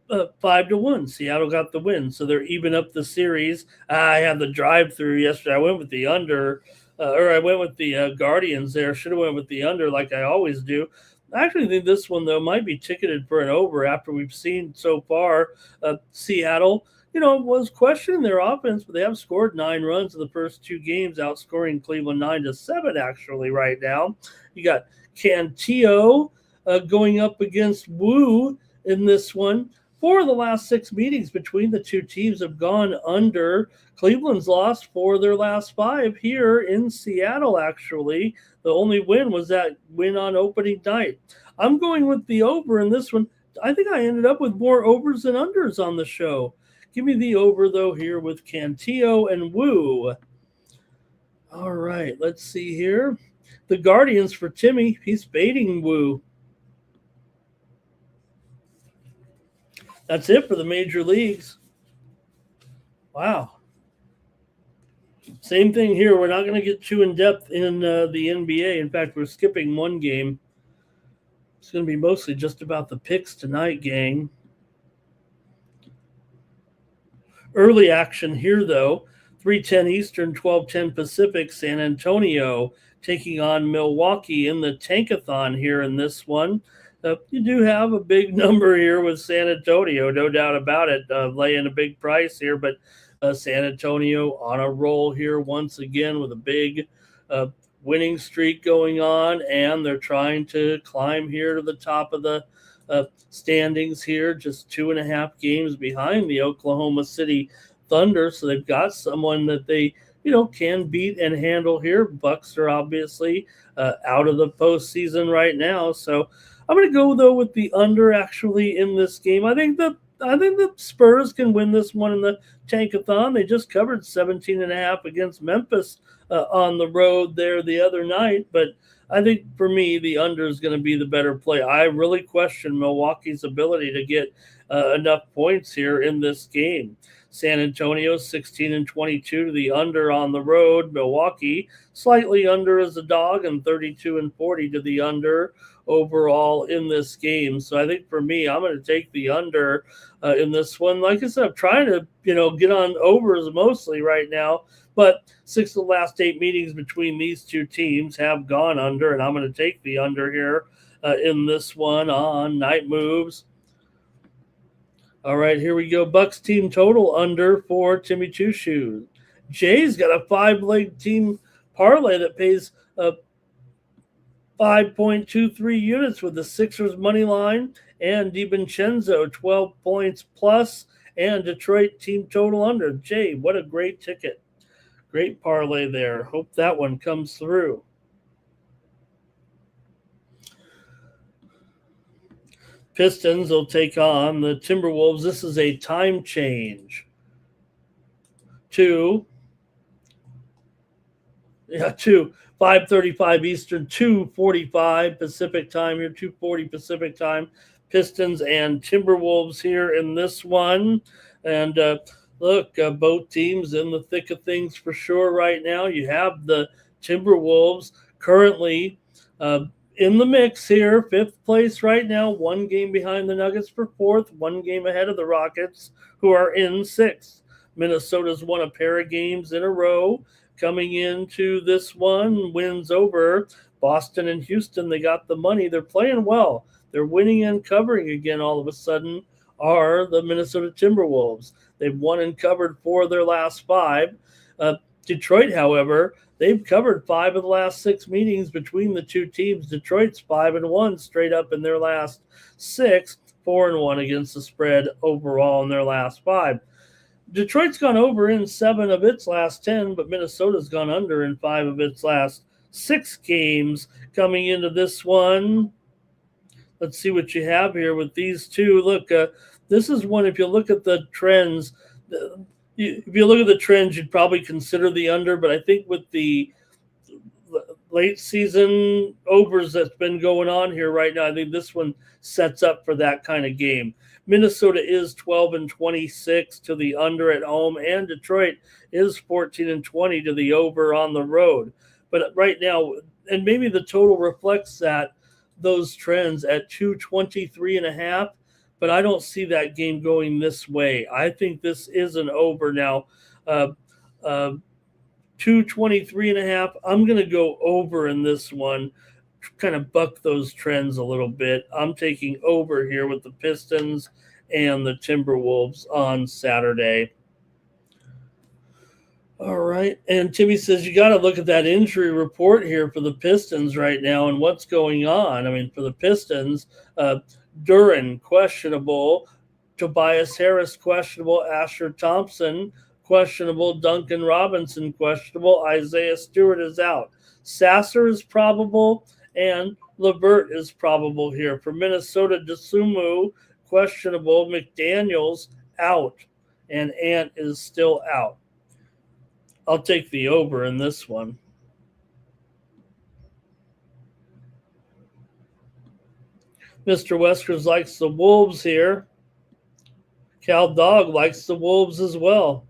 5-1. Seattle got the win, so they're even up the series. I had the drive-through yesterday. I went with the under, or I went with the Guardians there. Should have went with the under like I always do. I actually think this one, though, might be ticketed for an over after we've seen so far. Seattle, was questioning their offense, but they have scored 9 runs in the first 2 games, outscoring Cleveland 9-7 actually right now. You got Cantillo going up against Wu in this one. 4 of the last 6 meetings between the two teams have gone under. Cleveland's lost 4 of their last 5 here in Seattle, actually. The only win was that win on opening night. I'm going with the over in this one. I think I ended up with more overs than unders on the show. Give me the over, though, here with Cantillo and Wu. All right, let's see here. The Guardians for Timmy. He's baiting Wu. That's it for the major leagues. Wow. Same thing here. We're not going to get too in-depth in the NBA. In fact, we're skipping one game. It's going to be mostly just about the picks tonight, gang. Early action here, though. 3:10 Eastern, 12:10 Pacific. San Antonio taking on Milwaukee in the Tankathon here in this one. You do have a big number here with San Antonio, no doubt about it, laying a big price here. But San Antonio on a roll here once again with a big winning streak going on, and they're trying to climb here to the top of the standings here, just 2.5 games behind the Oklahoma City Thunder. So they've got someone that they can beat and handle here. Bucks are obviously out of the postseason right now, so I'm going to go though with the under actually in this game. I think the Spurs can win this one in the Tankathon. They just covered 17.5 against Memphis on the road there the other night, but I think for me the under is going to be the better play. I really question Milwaukee's ability to get enough points here in this game. San Antonio 16-22 to the under on the road. Milwaukee slightly under as a dog, and 32-40 to the under overall in this game. So I think for me, I'm going to take the under in this one. Like I said, I'm trying to get on overs mostly right now, but 6 of the last 8 meetings between these two teams have gone under, and I'm going to take the under here in this one on Night Moves. All right, here we go. Bucks team total under for Timmy Two Shoes. Jay's got a 5-leg team parlay that pays 5.23 units with the Sixers money line and DiVincenzo 12 points plus and Detroit team total under. Jay, what a great ticket. Great parlay there. Hope that one comes through. Pistons will take on the Timberwolves. This is a time change. 5:35 Eastern, 2:45 Pacific time here, 2:40 Pacific time. Pistons and Timberwolves here in this one. And look, both teams in the thick of things for sure right now. You have the Timberwolves currently in the mix here, 5th place right now, 1 game behind the Nuggets for 4th, 1 game ahead of the Rockets, who are in 6th. Minnesota's won a pair of games in a row. Coming into this one, wins over Boston and Houston. They got the money. They're playing well. They're winning and covering again all of a sudden are the Minnesota Timberwolves. They've won and covered 4 of their last 5. Detroit, however, they've covered 5 of the last 6 meetings between the two teams. Detroit's 5-1 straight up in their last 6, 4-1 against the spread overall in their last 5. Detroit's gone over in 7 of its last 10, but Minnesota's gone under in 5 of its last 6 games. Coming into this one, let's see what you have here with these two. Look, this is one, if you look at the trends, you'd probably consider the under, but I think with the late season overs that's been going on here right now, I think this one sets up for that kind of game. Minnesota is 12-26 to the under at home, and Detroit is 14-20 to the over on the road. But right now, and maybe the total reflects those trends at 223.5, but I don't see that game going this way. I think this is an over now. 223.5. I'm going to go over in this one, kind of buck those trends a little bit. I'm taking over here with the Pistons and the Timberwolves on Saturday. All right. And Timmy says you got to look at that injury report here for the Pistons right now and what's going on. I mean, for the Pistons, Duran, questionable. Tobias Harris, questionable. Asher Thompson, questionable. Duncan Robinson, questionable. Isaiah Stewart is out. Sasser is probable, and Levert is probable here. For Minnesota, DeSumo, questionable. McDaniels, out. And Ant is still out. I'll take the over in this one. Mr. Weskers likes the Wolves here. Cal Dog likes the Wolves as well.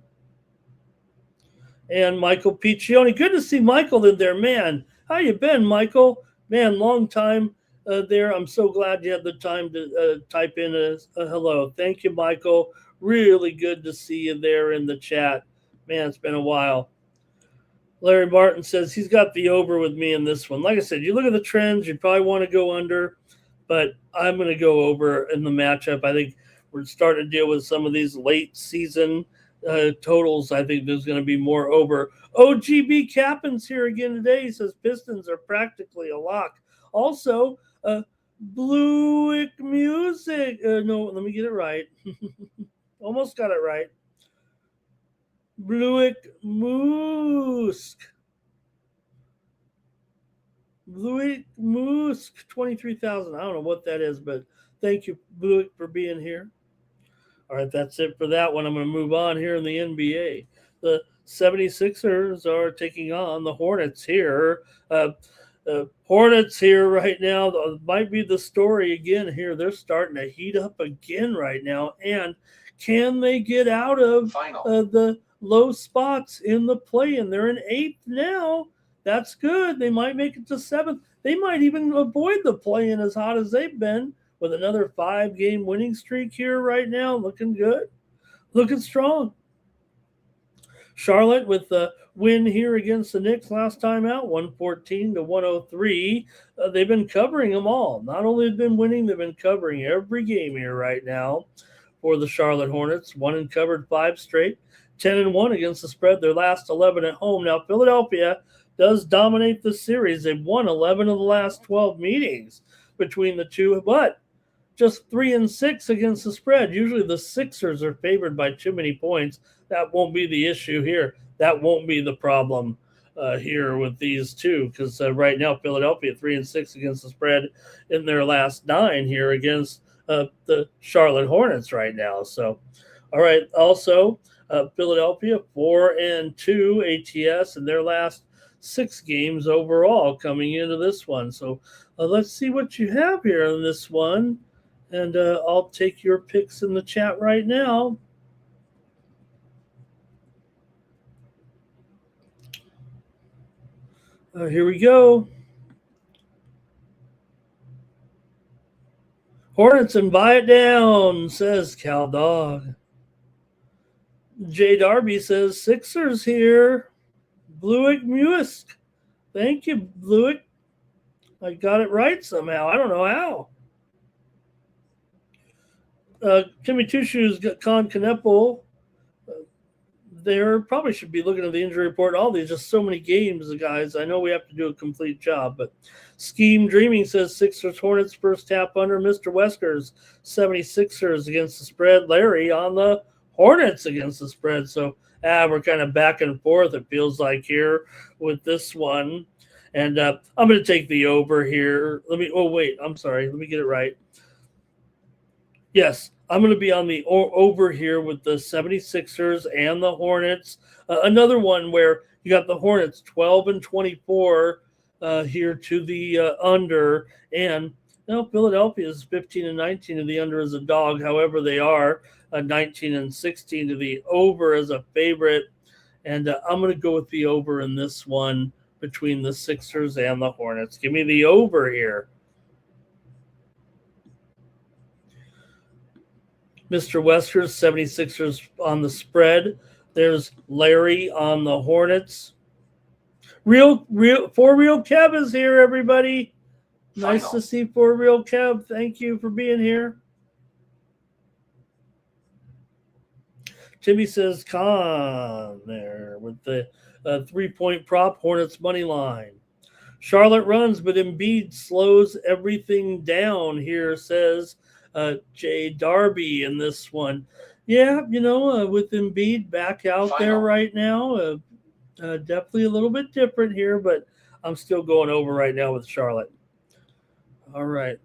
And Michael Piccioni. Good to see Michael in there, man. How you been, Michael? Man, long time there. I'm so glad you had the time to type in a hello. Thank you, Michael. Really good to see you there in the chat. Man, it's been a while. Larry Martin says he's got the over with me in this one. Like I said, you look at the trends, you probably want to go under, but I'm going to go over in the matchup. I think we're starting to deal with some of these late season totals. I think there's going to be more over. OGB Cappins here again today. He says Pistons are practically a lock. Also, Bluick Music. No, let me get it right. Almost got it right. Bluick Moosk. Bluick Moosk, 23,000. I don't know what that is, but thank you, Bluick, for being here. All right, that's it for that one. I'm going to move on here in the NBA. The 76ers are taking on the Hornets here. Hornets here right now might be the story again here. They're starting to heat up again right now. And can they get out of the low spots in the play-in? They're in 8th now. That's good. They might make it to 7th. They might even avoid the play-in as hot as they've been with another 5-game winning streak here right now. Looking good. Looking strong. Charlotte with the win here against the Knicks last time out, 114-103. They've been covering them all. Not only have been winning, they've been covering every game here right now for the Charlotte Hornets. Won and covered 5 straight, 10-1 against the spread. Their last 11 at home. Now Philadelphia does dominate the series. They've won 11 of the last 12 meetings between the two, but just 3-6 against the spread. Usually the Sixers are favored by too many points. That won't be the issue here. That won't be the problem here with these two, because right now Philadelphia 3-6 against the spread in their last 9 here against the Charlotte Hornets right now. So, all right. Also, Philadelphia 4-2 ATS in their last 6 games overall coming into this one. So let's see what you have here in this one. And I'll take your picks in the chat right now. Here we go. Hornets and buy it down, says Cal Dog. Jay Darby says Sixers here. Bluick Muisk. Thank you, Bluick. I got it right somehow. I don't know how. Timmy Two Shoes got Con Canepo. There probably should be looking at the injury report. All these, just so many games, guys. I know we have to do a complete job, but Scheme Dreaming says Sixers Hornets first half under. Mr. Weskers 76ers against the spread. Larry on the Hornets against the spread. So we're kind of back and forth, it feels like, here with this one. And I'm going to take the over here. Let me get it right. Yes, I'm going to be on the over here with the 76ers and the Hornets. Another one where you got the Hornets 12-24 here to the under. And Philadelphia is 15-19 to the under as a dog. However, they are 19-16 to the over as a favorite. And I'm going to go with the over in this one between the Sixers and the Hornets. Give me the over here. Mr. Weskers, 76ers on the spread. There's Larry on the Hornets. For Real Kev is here, everybody. Nice to see For Real Kev. Thank you for being here. Timmy says Con there with the 3-point prop, Hornets money line. Charlotte runs, but Embiid slows everything down here, says Jay Darby in this one. Yeah, with Embiid back out there right now, definitely a little bit different here, but I'm still going over right now with Charlotte. All right.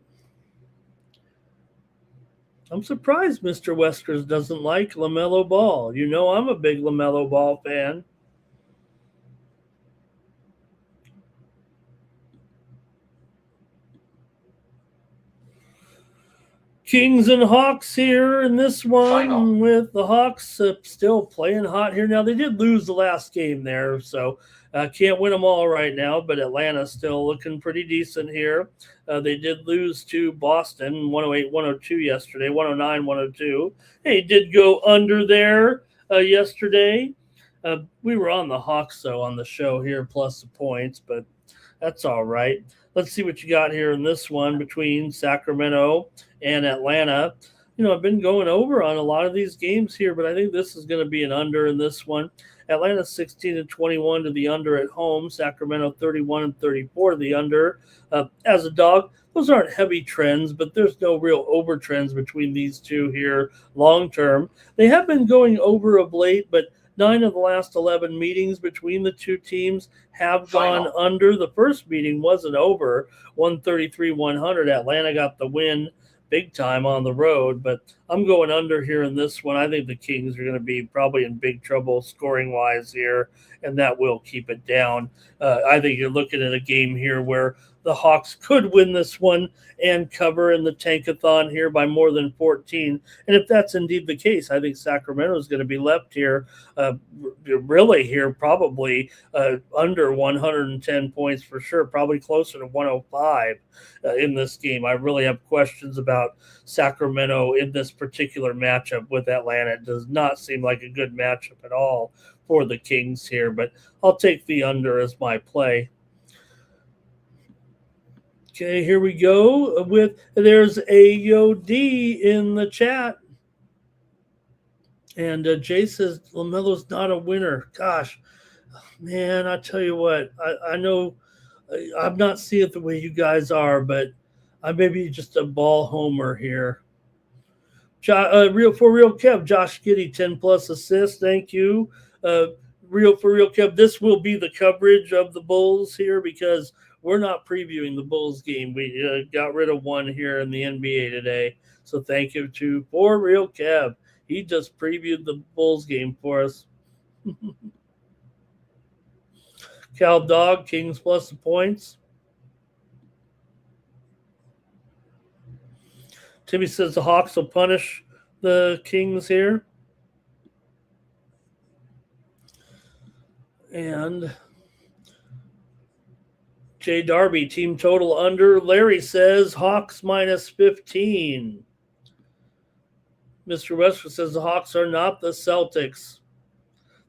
I'm surprised Mr. Weskers doesn't like LaMelo Ball. I'm a big LaMelo Ball fan. Kings and Hawks here in this one with the Hawks still playing hot here. Now, they did lose the last game there, so can't win them all right now, but Atlanta's still looking pretty decent here. They did lose to Boston 108-102 yesterday, 109-102. They did go under there yesterday. We were on the Hawks, though, on the show here, plus the points, but that's all right. Let's see what you got here in this one between Sacramento and Atlanta. I've been going over on a lot of these games here, but I think this is going to be an under in this one. Atlanta 16-21 to the under at home. Sacramento 31-34 to the under. As a dog, those aren't heavy trends, but there's no real over trends between these two here long term. They have been going over of late, but 9 of the last 11 meetings between the two teams have gone Final. under. The first meeting wasn't over, 133-100. Atlanta got the win big time on the road, but I'm going under here in this one. I think the Kings are going to be probably in big trouble scoring-wise here, and that will keep it down. I think you're looking at a game here where the Hawks could win this one and cover in the Tankathon here by more than 14. And if that's indeed the case, I think Sacramento is going to be left here, really here, probably under 110 points for sure, probably closer to 105 in this game. I really have questions about Sacramento in this particular matchup with Atlanta. It does not seem like a good matchup at all for the Kings here, but I'll take the under as my play. Okay, here we go with there's AOD in the chat. And Jay says LaMelo's not a winner. Gosh, man, I tell you what, I know I'm not seeing it the way you guys are, but I may be just a ball homer here. Real Kev, Josh Giddey, 10 plus assists. Thank you. Real Kev, this will be the coverage of the Bulls here because we're not previewing the Bulls game. We got rid of one here in the NBA today. So thank you to For Real Kev. He just previewed the Bulls game for us. Cal Dog, Kings plus the points. Timmy says the Hawks will punish the Kings here. And Jay Darby, team total under. Larry says Hawks minus 15. Mr. Westwood says the Hawks are not the Celtics.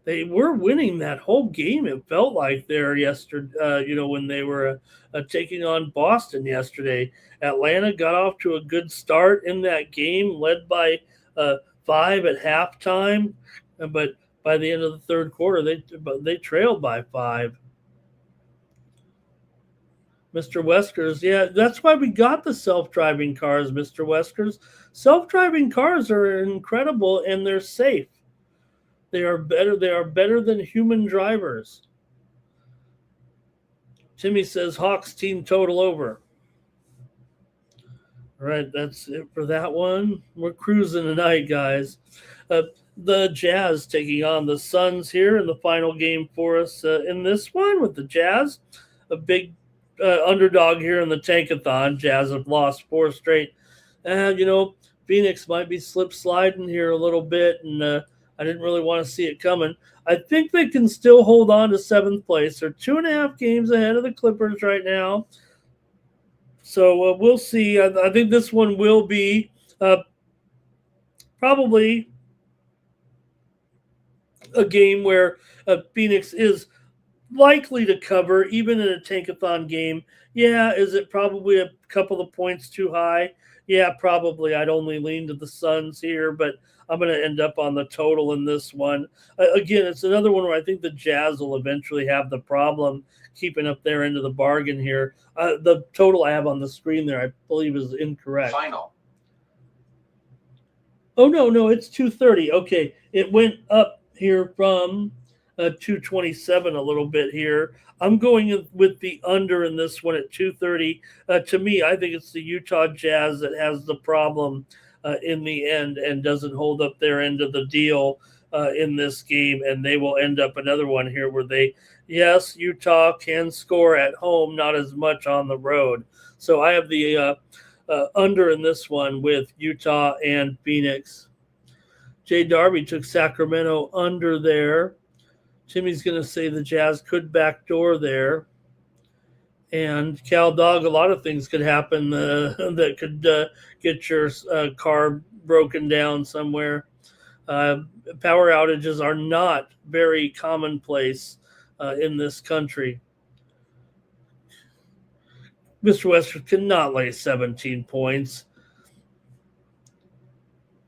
They were winning that whole game, it felt like there yesterday, when they were taking on Boston yesterday. Atlanta got off to a good start in that game, led by 5 at halftime. But by the end of the third quarter, they trailed by 5. Mr. Weskers, yeah, that's why we got the self-driving cars, Mr. Weskers. Self-driving cars are incredible and they're safe. They are better than human drivers. Timmy says Hawks team total over. All right, that's it for that one. We're cruising tonight, guys. The Jazz taking on the Suns here in the final game for us in this one with the Jazz. A big underdog here in the Tankathon. Jazz have lost 4 straight. Phoenix might be slip sliding here a little bit, and I didn't really want to see it coming. I think they can still hold on to 7th place. They're 2.5 games ahead of the Clippers right now. So we'll see. I think this one will be probably a game where Phoenix is likely to cover, even in a Tankathon game. Yeah, is it probably a couple of points too high? Yeah, probably. I'd only lean to the Suns here, but I'm going to end up on the total in this one. Again, it's another one where I think the Jazz will eventually have the problem keeping up their end of the bargain here. The total I have on the screen there, I believe, is incorrect. Final. Oh, no, it's 230. Okay, it went up here from 227 a little bit here. I'm going with the under in this one at 230. To me, I think it's the Utah Jazz that has the problem in the end and doesn't hold up their end of the deal in this game, and they will end up another one here where Utah can score at home, not as much on the road. So I have the under in this one with Utah and Phoenix. Jay Darby took Sacramento under there. Timmy's going to say the Jazz could backdoor there. And Cal Dog, a lot of things could happen that could get your car broken down somewhere. Power outages are not very commonplace in this country. Mr. Western cannot lay 17 points.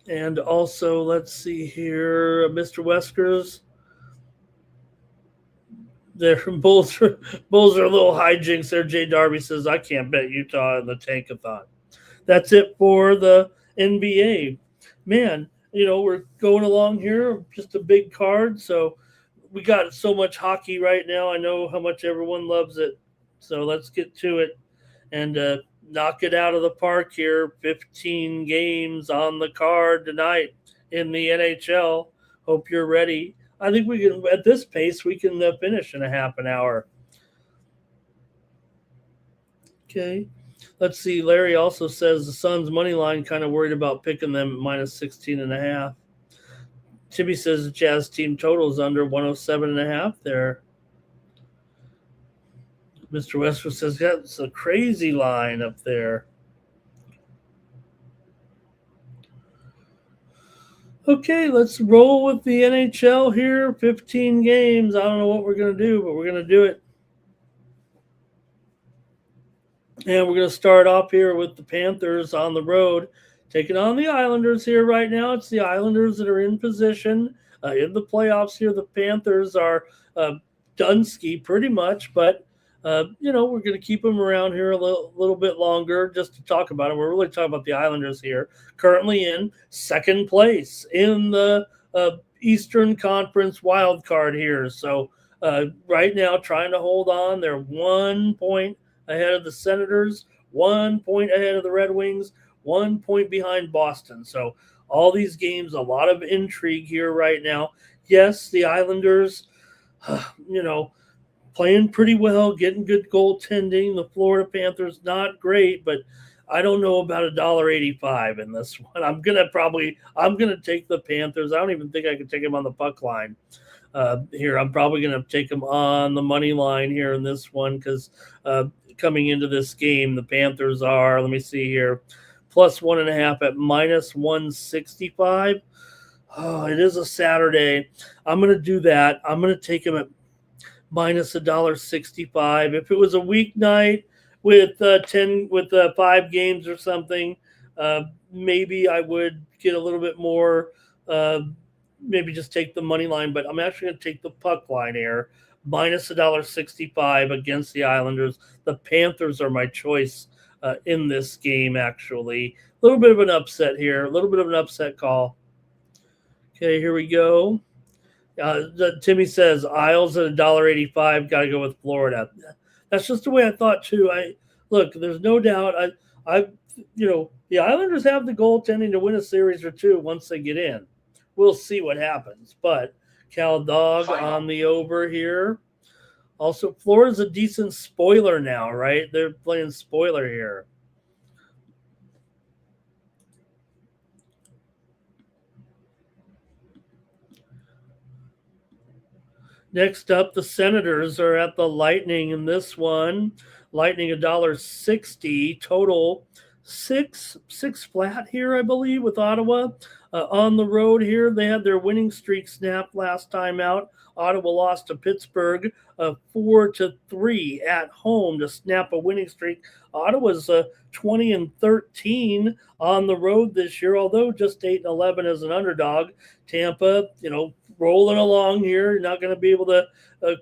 And also, let's see here, Mr. Weskers. Their Bulls are a little hijinks there. Jay Darby says, I can't bet Utah in the Tankathon. That's it for the NBA. Man, we're going along here, just a big card. So we got so much hockey right now. I know how much everyone loves it. So let's get to it and knock it out of the park here. 15 games on the card tonight in the NHL. Hope you're ready. I think we can, at this pace, we can finish in a half an hour. Okay. Let's see. Larry also says the Suns money line kind of worried about picking them at minus 16.5. Timmy says the Jazz team total is under 107.5 there. Mr. Westwood says that's a crazy line up there. Okay, let's roll with the NHL here. 15 games. I don't know what we're going to do, but we're going to do it. And we're going to start off here with the Panthers on the road, taking on the Islanders here right now. It's the Islanders that are in position in the playoffs here. The Panthers are Dunsky pretty much, but we're going to keep them around here a little bit longer just to talk about them. We're really talking about the Islanders here, currently in second place in the Eastern Conference wild card here. So right now, trying to hold on. They're 1 point ahead of the Senators, 1 point ahead of the Red Wings, 1 point behind Boston. So all these games, a lot of intrigue here right now. Yes, the Islanders, playing pretty well, getting good goaltending. The Florida Panthers, not great, but I don't know about $1.85 in this one. I'm gonna take the Panthers. I don't even think I can take them on the puck line. Here, I'm probably going to take them on the money line here in this one because coming into this game, the Panthers are, let me see here, plus 1.5 at minus 165. Oh, it is a Saturday. I'm going to do that. I'm going to take them at minus $1.65. If it was a weeknight with 5 games or something, maybe I would get a little bit more. Maybe just take the money line, but I'm actually going to take the puck line here, minus $1.65 against the Islanders. The Panthers are my choice in this game, actually. A little bit of an upset here, a little bit of an upset call. Okay, here we go. Timmy says Isles at $1.85. Got to go with Florida. That's just the way I thought too. Look, there's no doubt. The Islanders have the goaltending to win a series or two once they get in. We'll see what happens. But Cal Dog on the over here. Also, Florida's a decent spoiler now, right? They're playing spoiler here. Next up, the Senators are at the Lightning in this one. Lightning $1.60 total. Six flat here, I believe, with Ottawa. On the road here, they had their winning streak snapped last time out. Ottawa lost to Pittsburgh 4-3 at home to snap a winning streak. Ottawa's 20-13 on the road this year, although just 8-11 as an underdog. Tampa, rolling along here. You're not going to be able to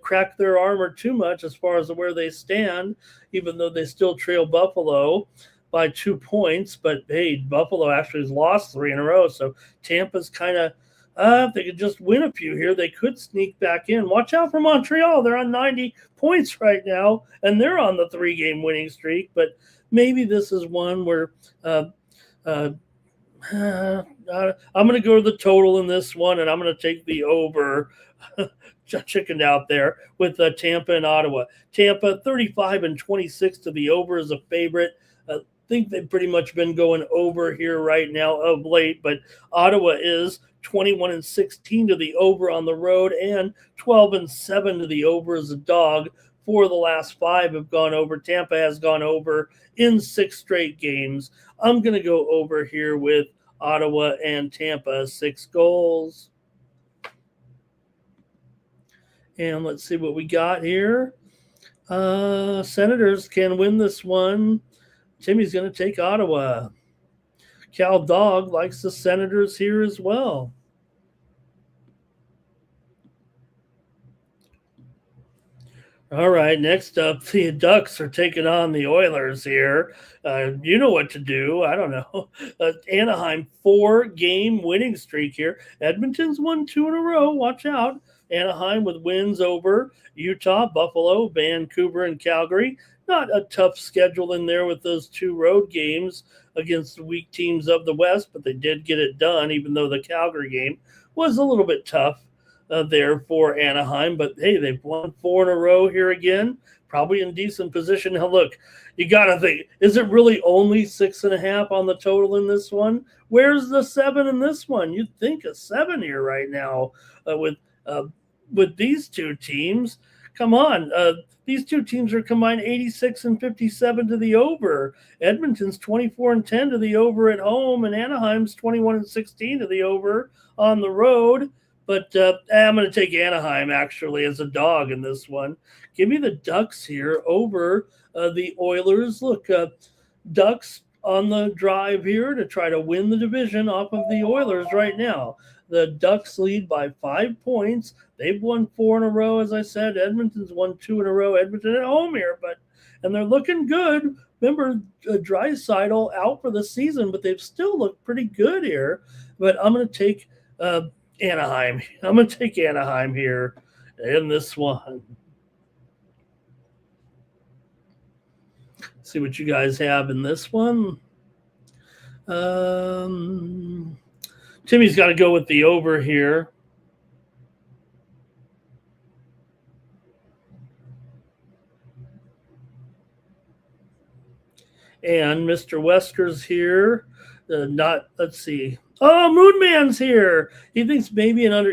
crack their armor too much as far as where they stand, even though they still trail Buffalo by 2 points. But hey, Buffalo actually has lost 3 in a row. So Tampa's kind of, if they could just win a few here, they could sneak back in. Watch out for Montreal. They're on 90 points right now, and they're on the 3-game winning streak. But maybe this is one where I'm going to go to the total in this one, and I'm going to take the over. Chickened out there with Tampa and Ottawa. Tampa 35-26 to the over is a favorite. I think they've pretty much been going over here right now of late, but Ottawa is 21-16 to the over on the road and 12-7 to the over as a dog. 4 of the last 5 have gone over. Tampa has gone over in 6 straight games. I'm going to go over here with Ottawa and Tampa, 6 goals. And let's see what we got here. Senators can win this one. Timmy's going to take Ottawa. Cal Dog likes the Senators here as well. All right, next up, the Ducks are taking on the Oilers here. You know what to do. I don't know. Anaheim 4-game winning streak here. Edmonton's won 2 in a row. Watch out. Anaheim with wins over Utah, Buffalo, Vancouver, and Calgary. Not a tough schedule in there with those 2 road games against the weak teams of the West, but they did get it done, even though the Calgary game was a little bit tough there for Anaheim. But hey, they've won 4 in a row here again, probably in decent position. Now, look, you got to think, is it really only 6.5 on the total in this one? Where's the 7 in this one? You'd think a 7 here right now with these two teams. Come on. These two teams are combined 86 and 57 to the over. Edmonton's 24 and 10 to the over at home, and Anaheim's 21 and 16 to the over on the road. But I'm going to take Anaheim, actually, as a dog in this one. Give me the Ducks here over the Oilers. Look, Ducks on the drive here to try to win the division off of the Oilers right now. The Ducks lead by 5 points. They've won 4 in a row, as I said. Edmonton's won 2 in a row. Edmonton at home here, and they're looking good. Remember, Draisaitl out for the season, but they've still looked pretty good here. But I'm going to take Anaheim. I'm going to take Anaheim here in this one. See what you guys have in this one. Timmy's got to go with the over here. And Mr. Wesker's here. Let's see. Oh, Moonman's here. He thinks maybe an under,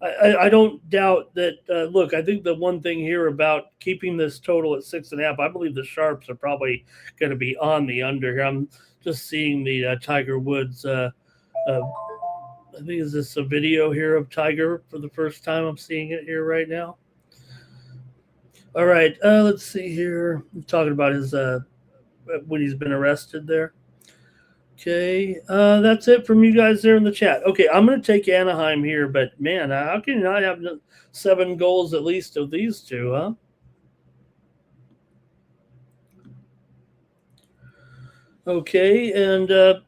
I don't doubt that. Look, I think the one thing here about keeping this total at 6.5, I believe the Sharps are probably going to be on the under here. I'm just seeing the Tiger Woods. I think is this a video here of Tiger for the first time? I'm seeing it here right now. All right, let's see here. I'm talking about his when he's been arrested there. Okay, that's it from you guys there in the chat. Okay, I'm going to take Anaheim here, but man, how can you not have 7 goals at least of these two, huh? Okay, and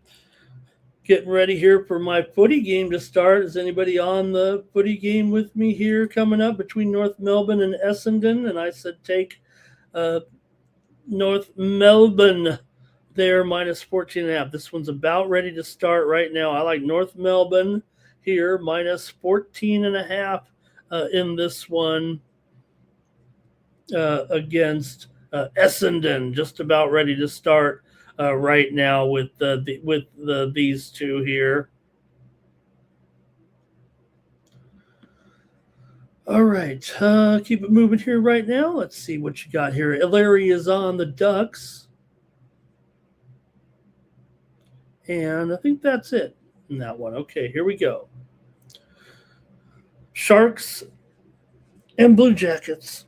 getting ready here for my footy game to start. Is anybody on the footy game with me here coming up between North Melbourne and Essendon? And I said take North Melbourne there minus 14.5. This one's about ready to start right now. I like North Melbourne here minus 14.5 in this one against Essendon. Just about ready to start right now with these two here. All right, keep it moving here right now. Let's see what you got here. Larry is on the Ducks. And I think that's it in that one. Okay, here we go. Sharks and Blue Jackets.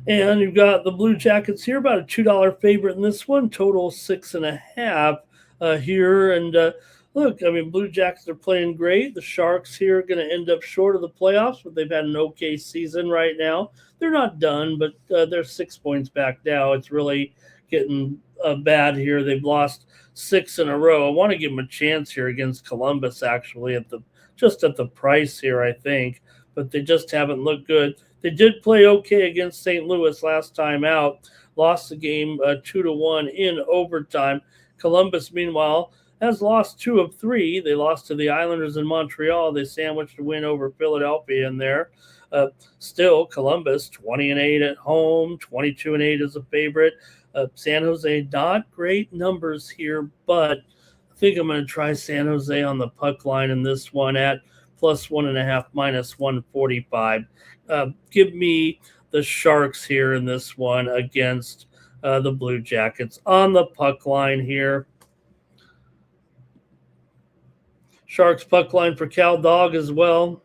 And you've got the Blue Jackets here, about a $2 favorite in this one, total 6.5 here. And look, I mean, Blue Jackets are playing great. The Sharks here are going to end up short of the playoffs, but they've had an okay season right now. They're not done, but they're 6 points back now. It's really getting bad here. They've lost 6 in a row. I want to give them a chance here against Columbus, actually, at the price here, I think, but they just haven't looked good. They did play okay against St. Louis last time out, lost the game 2-1 in overtime. Columbus, meanwhile, has lost 2 of 3. They lost to the Islanders in Montreal. They sandwiched a win over Philadelphia in there. Still, Columbus 20-8 at home, 22-8 as a favorite. San Jose, not great numbers here, but I think I'm going to try San Jose on the puck line in this one at plus 1.5, minus 145. Give me the Sharks here in this one against the Blue Jackets on the puck line here. Sharks puck line for Cal Dog as well.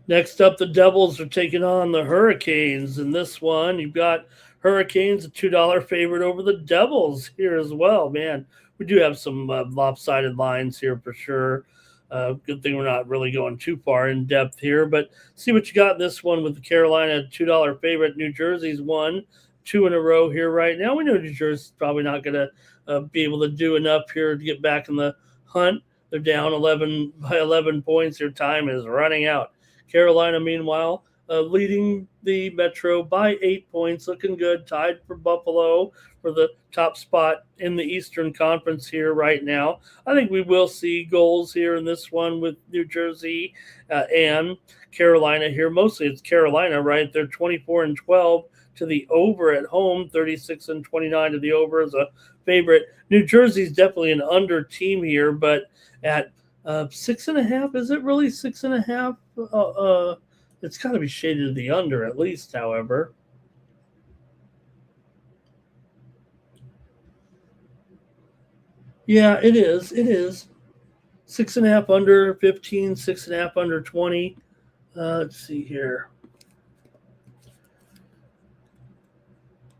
Next up, the Devils are taking on the Hurricanes. In this one, you've got Hurricanes, a $2 favorite over the Devils here as well. Man, we do have some lopsided lines here for sure. Good thing we're not really going too far in depth here, but see what you got in this one with the Carolina $2 favorite. New Jersey's won 2 in a row here right now. We know New Jersey's probably not going to be able to do enough here to get back in the hunt. They're down 11 by 11 points. Their time is running out. Carolina, meanwhile, leading the Metro by 8 points, looking good, tied for Buffalo for the top spot in the Eastern Conference here right now. I think we will see goals here in this one with New Jersey and Carolina here. Mostly it's Carolina, right? They're 24-12 to the over at home, 36-29 to the over as a favorite. New Jersey's definitely an under team here, but at 6.5, is it really 6.5? It's got to be shaded to the under at least, however. Yeah, it is. It is. 6.5 under 15, 6.5 under 20. Let's see here.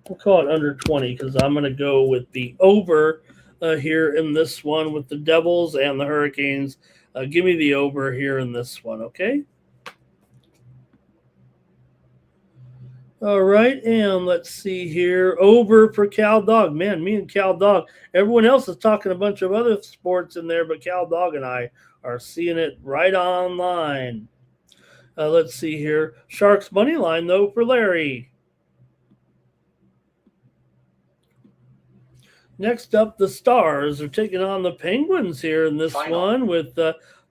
We'll call it under 20 because I'm going to go with the over here in this one with the Devils and the Hurricanes. Give me the over here in this one, okay? All right, and let's see here. Over for Cal Dog. Man, me and Cal Dog. Everyone else is talking a bunch of other sports in there, but Cal Dog and I are seeing it right online. Let's see here. Sharks money line, though, for Larry. Next up, the Stars are taking on the Penguins here in this one with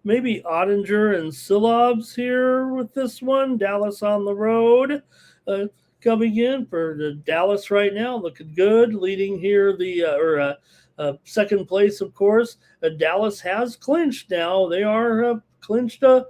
maybe Ottinger and Silobs here with this one. Dallas on the road. Coming in for the Dallas right now, looking good, leading here the second place, of course. Dallas has clinched now. They are clinched a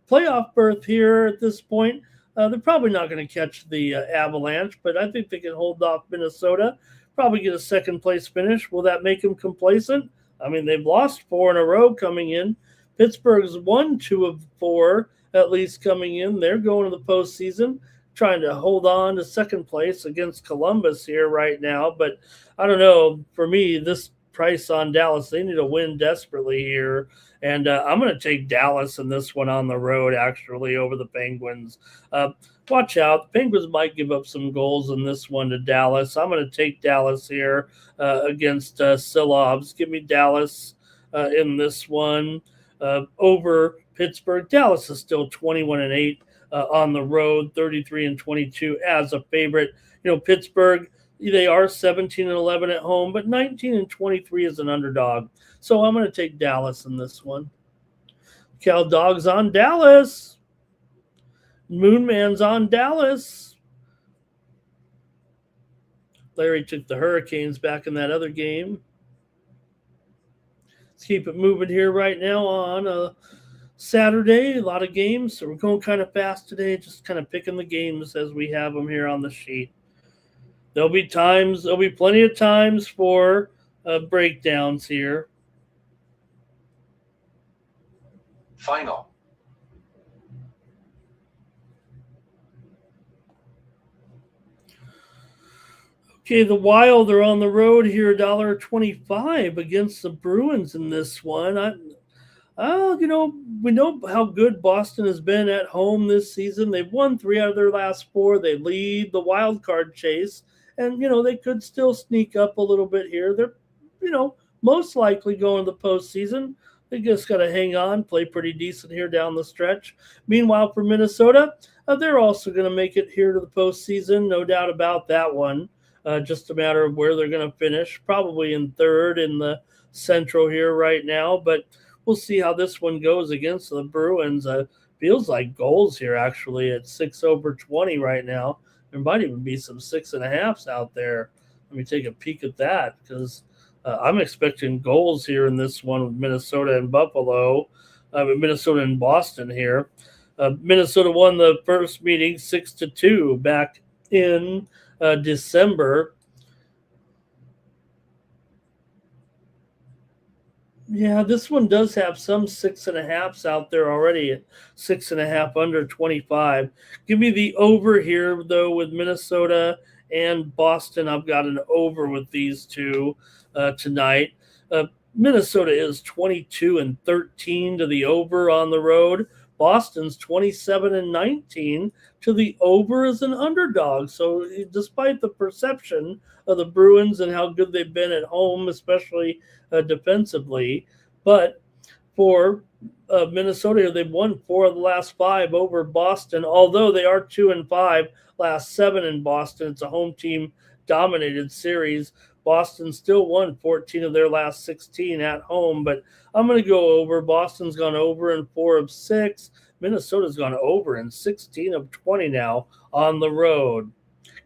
playoff berth here at this point. They're probably not going to catch the Avalanche, but I think they can hold off Minnesota. Probably get a second place finish. Will that make them complacent? I mean, they've lost 4 in a row coming in. Pittsburgh's won 2 of 4 at least coming in. They're going to the postseason, trying to hold on to second place against Columbus here right now. But I don't know. For me, this price on Dallas, they need to win desperately here. And I'm going to take Dallas in this one on the road, actually, over the Penguins. Watch out. The Penguins might give up some goals in this one to Dallas. I'm going to take Dallas here against Silobs. Give me Dallas in this one over Pittsburgh. Dallas is still 21-8 on the road, 33-22 as a favorite. You know, Pittsburgh, they are 17-11 at home, but 19-23 as an underdog. So I'm going to take Dallas in this one. Cal Dog's on Dallas. Moonman's on Dallas. Larry took the Hurricanes back in that other game. Let's keep it moving here right now on Saturday. A lot of games, so we're going kind of fast today, just kind of picking the games as we have them here on the sheet. There'll be plenty of times for breakdowns here. Final. Okay, the Wild are on the road here, $1.25 against the Bruins in this one. We know how good Boston has been at home this season. They've won 3 out of their last 4. They lead the wild card chase, and they could still sneak up a little bit here. They're, most likely going to the postseason. They just got to hang on, play pretty decent here down the stretch. Meanwhile, for Minnesota, they're also going to make it here to the postseason, no doubt about that one. Just a matter of where they're going to finish, probably in third in the Central here right now. But we'll see how this one goes against the Bruins. Feels like goals here, actually, at 6/20 right now. There might even be some 6.5s out there. Let me take a peek at that because I'm expecting goals here in this one with Minnesota and Buffalo. Minnesota and Boston here. Minnesota won the first meeting 6-2 back in December. Yeah, this one does have some 6.5s out there already at 6.5 under 25. Give me the over here, though, with Minnesota and Boston. I've got an over with these two tonight. Minnesota is 22-13 to the over on the road. Boston's 27-19 to the over as an underdog. So despite the perception of the Bruins and how good they've been at home, especially defensively, but for Minnesota, they've won 4 of the last 5 over Boston, although they are 2-5, last 7 in Boston. It's a home team dominated series. Boston still won 14 of their last 16 at home, but I'm going to go over. Boston's gone over in 4 of 6. Minnesota's gone over in 16 of 20 now on the road.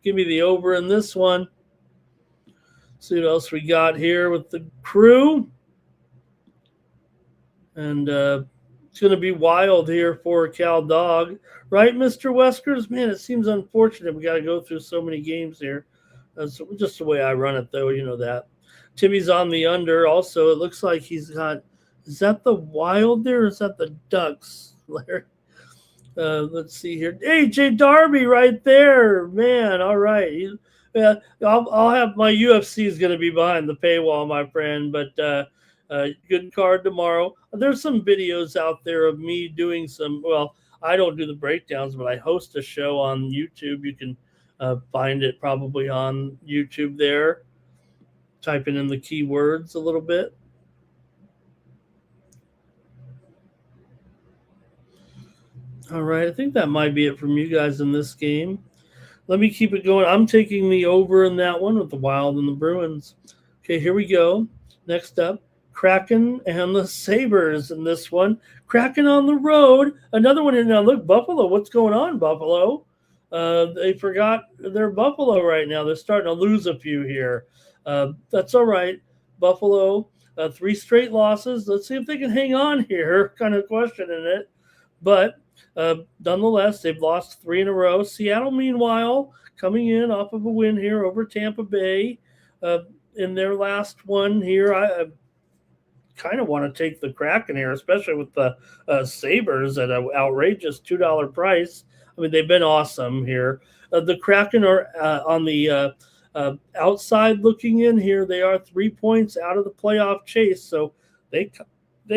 Give me the over in this one. See what else we got here with the crew. And it's going to be wild here for Cal Dog. Right, Mr. Weskers? Man, it seems unfortunate we got to go through so many games here. That's just the way I run it, though. You know that. Timmy's on the under. Also, it looks like he's got – is that the Wild there or is that the Ducks, Larry? Let's see here. AJ Darby right there. Man, all right. I'll have – my UFC is going to be behind the paywall, my friend, but good card tomorrow. There's some videos out there of me doing some – well, I don't do the breakdowns, but I host a show on YouTube. You can find it probably on YouTube there. Typing in the keywords a little bit. All right, I think that might be it from you guys in this game. Let me keep it going. I'm taking the over in that one with the Wild and the Bruins. Okay, here we go. Next up, Kraken and the Sabres in this one. Kraken on the road. Another one here now. Look, Buffalo. What's going on, Buffalo? They forgot their Buffalo right now. They're starting to lose a few here. That's all right. Buffalo, 3 straight losses. Let's see if they can hang on here. Kind of questioning it. But nonetheless, they've lost 3 in a row. Seattle, meanwhile, coming in off of a win here over Tampa Bay. In their last one here, I kind of want to take the Kraken here, especially with the Sabres at an outrageous $2 price. I mean, they've been awesome here. The Kraken are on the outside looking in here. They are 3 points out of the playoff chase, so they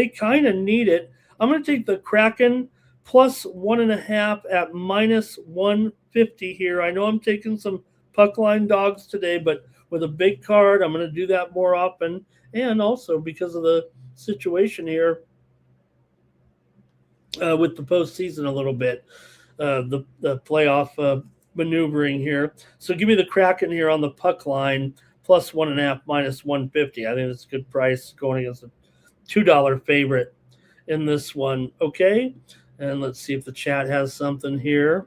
kind of need it. I'm going to take the Kraken plus 1.5 at minus 150 here. I know I'm taking some puck line dogs today, but with a big card, I'm going to do that more often. And also because of the situation here with the postseason a little bit, the playoff maneuvering here. So give me the Kraken here on the puck line, plus 1.5, minus 150. I think that's a good price going against a $2 favorite in this one. Okay, and let's see if the chat has something here.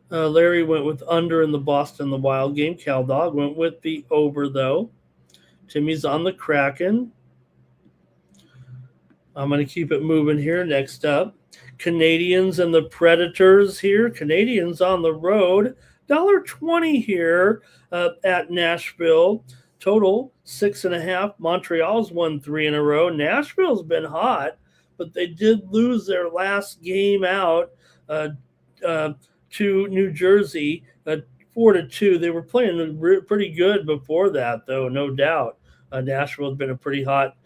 Larry went with under in the Boston, the Wild game. Cal Dog went with the over, though. Timmy's on the Kraken. I'm going to keep it moving here. Next up, Canadians and the Predators here. Canadians on the road. $1.20 here at Nashville. Total 6.5. Montreal's won 3 in a row. Nashville's been hot, but they did lose their last game out to New Jersey, 4-2. They were playing pretty good before that, though, no doubt. Nashville has been a pretty hot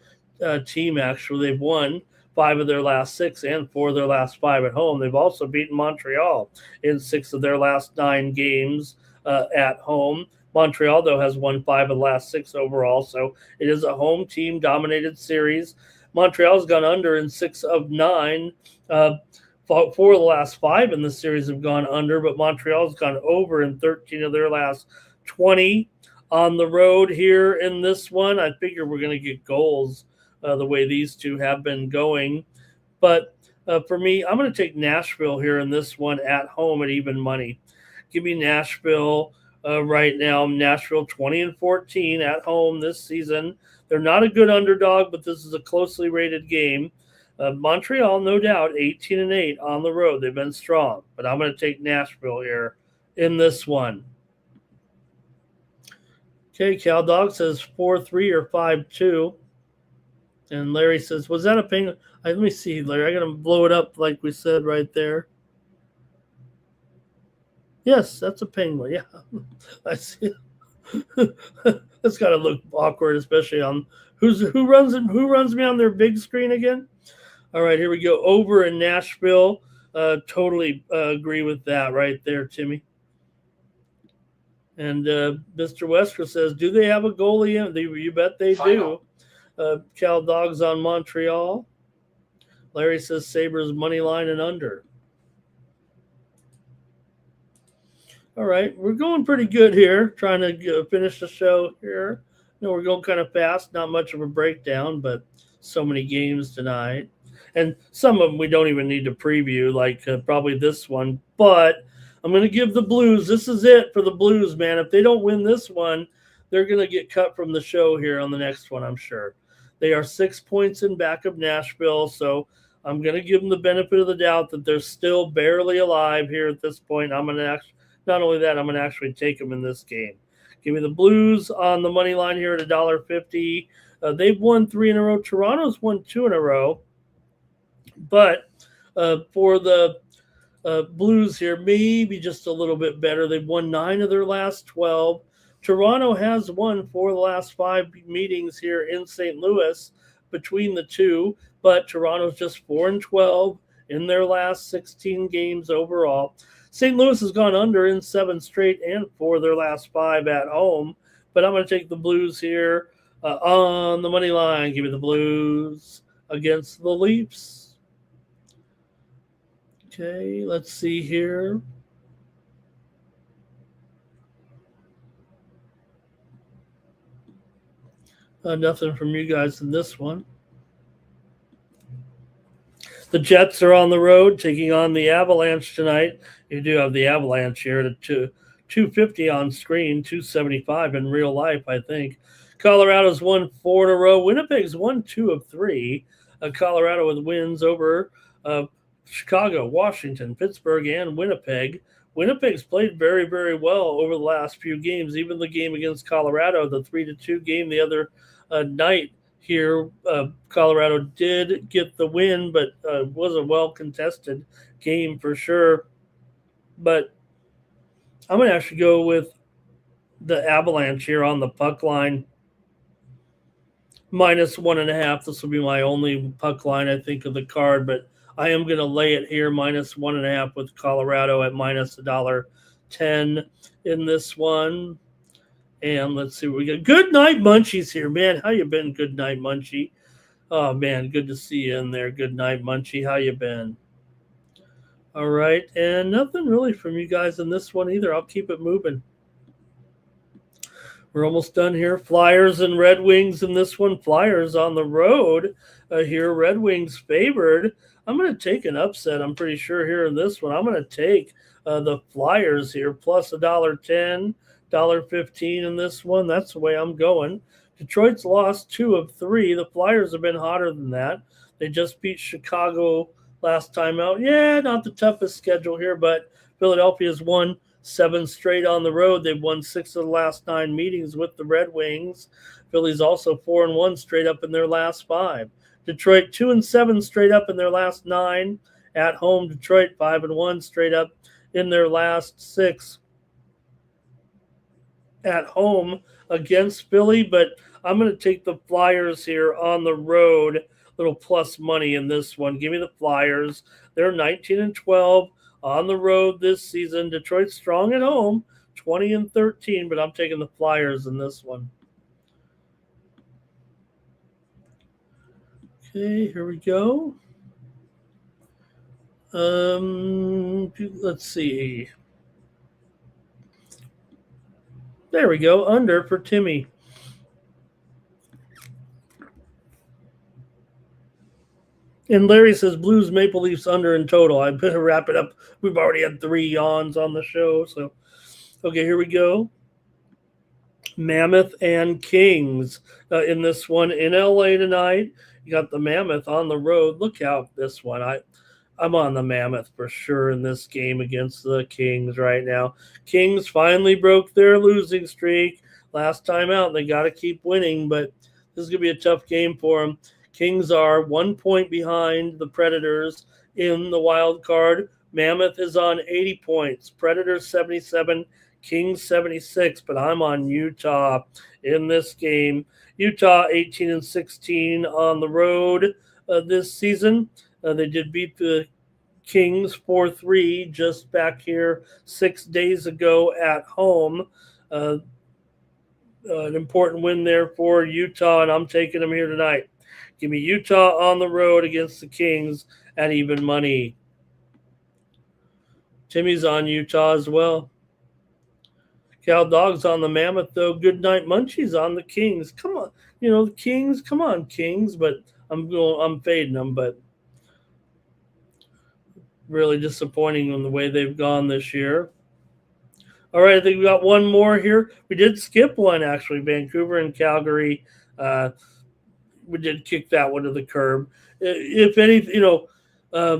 team, actually. They've won 5 of their last 6 and 4 of their last 5 at home. They've also beaten Montreal in 6 of their last 9 games at home. Montreal, though, has won 5 of the last 6 overall, so it is a home team-dominated series. Montreal's gone under in 6 of 9. 4 of the last 5 in the series have gone under, but Montreal's gone over in 13 of their last 20 on the road here in this one. I figure we're going to get goals the way these two have been going. But for me, I'm going to take Nashville here in this one at home at even money. Give me Nashville right now. Nashville 20-14 at home this season. They're not a good underdog, but this is a closely rated game. Montreal, no doubt, 18-8 on the road. They've been strong, but I'm going to take Nashville here in this one. Okay, Cal Dog says 4-3 or 5-2. And Larry says, was that a ping? Let me see, Larry. I got to blow it up like we said right there. Yes, that's a penguin. Yeah, I see. That's got to look awkward, especially on who runs me on their big screen again. All right, here we go. Over in Nashville. Totally agree with that right there, Timmy. And Mr. Wesker says, "Do they have a goalie in? You bet they Final. do." Cal Dogs on Montreal. Larry says Sabres money line and under. All right, we're going pretty good here. Trying to finish the show here. We're going kind of fast. Not much of a breakdown, but so many games tonight, and some of them we don't even need to preview, like probably this one. But I'm going to give the Blues. This is it for the Blues, man. If they don't win this one, they're going to get cut from the show here on the next one, I'm sure. They are 6 points in back of Nashville, so I'm going to give them the benefit of the doubt that they're still barely alive here at this point. I'm going to actually. Not only that, I'm going to actually take them in this game. Give me the Blues on the money line here at $1.50. They've won 3 in a row. Toronto's won 2 in a row. But for the Blues here, maybe just a little bit better. They've won 9 of their last 12. Toronto has won 4 of the last 5 meetings here in St. Louis between the two. But Toronto's just 4-12 in their last 16 games overall. St. Louis has gone under in 7 straight and 4 of their last 5 at home. But I'm going to take the Blues here on the money line. Give me the Blues against the Leafs. Okay, let's see here. Nothing from you guys in this one. The Jets are on the road taking on the Avalanche tonight. You do have the Avalanche here at 250 on screen, 275 in real life, I think. Colorado's won 4 in a row. Winnipeg's won 2 of 3. Colorado with wins over Chicago, Washington, Pittsburgh, and Winnipeg. Winnipeg's played very, very well over the last few games. Even the game against Colorado, the 3-2 game the other night here, Colorado did get the win, but was a well-contested game for sure. But I'm going to actually go with the Avalanche here on the puck line. -1.5. This will be my only puck line, I think, of the card, but I am going to lay it here -1.5 with Colorado at -$1.10 in this one. And let's see what we got. Good night, Munchies here, man. How you been? Good night, Munchie. Oh man, good to see you in there. Good night, Munchie. How you been? All right, and nothing really from you guys in this one either. I'll keep it moving. We're almost done here. Flyers and Red Wings in this one. Flyers on the road here. Red Wings favored. I'm going to take an upset, I'm pretty sure, here in this one. I'm going to take the Flyers here plus $1.10. $1.15 in this one. That's the way I'm going. Detroit's lost 2 of 3. The Flyers have been hotter than that. They just beat Chicago last time out. Yeah, not the toughest schedule here, but Philadelphia's won 7 straight on the road. They've won 6 of the last 9 meetings with the Red Wings. Philly's also 4-1 straight up in their last 5. Detroit 2-7 straight up in their last 9 at home. Detroit 5-1 straight up in their last 6 at home against Philly, but I'm going to take the Flyers here on the road. Little plus money in this one. Give me the Flyers. They're 19-12 on the road this season. Detroit's strong at home, 20-13, but I'm taking the Flyers in this one. Okay, here we go. Let's see. There we go. Under for Timmy. And Larry says Blues Maple Leafs under in total. I better wrap it up. We've already had 3 yawns on the show. So, okay, here we go. Mammoth and Kings in this one in LA tonight. You got the Mammoth on the road. Look out this one. I'm on the Mammoth for sure in this game against the Kings right now. Kings finally broke their losing streak last time out. They got to keep winning, but this is going to be a tough game for them. Kings are 1 point behind the Predators in the wild card, Mammoth is on 80 points. Predators 77. Kings 76. But I'm on Utah in this game. Utah 18-16 on the road this season. They did beat the Kings 4-3 just back here 6 days ago at home. An important win there for Utah, and I'm taking them here tonight. Give me Utah on the road against the Kings at even money. Timmy's on Utah as well. Cal Dog's on the Mammoth, though. Good night, Munchie's on the Kings. Come on, the Kings. Come on, Kings. But I'm fading them. But really disappointing in the way they've gone this year. All right, I think we got one more here. We did skip one, actually. Vancouver and Calgary. We did kick that one to the curb. If anything, I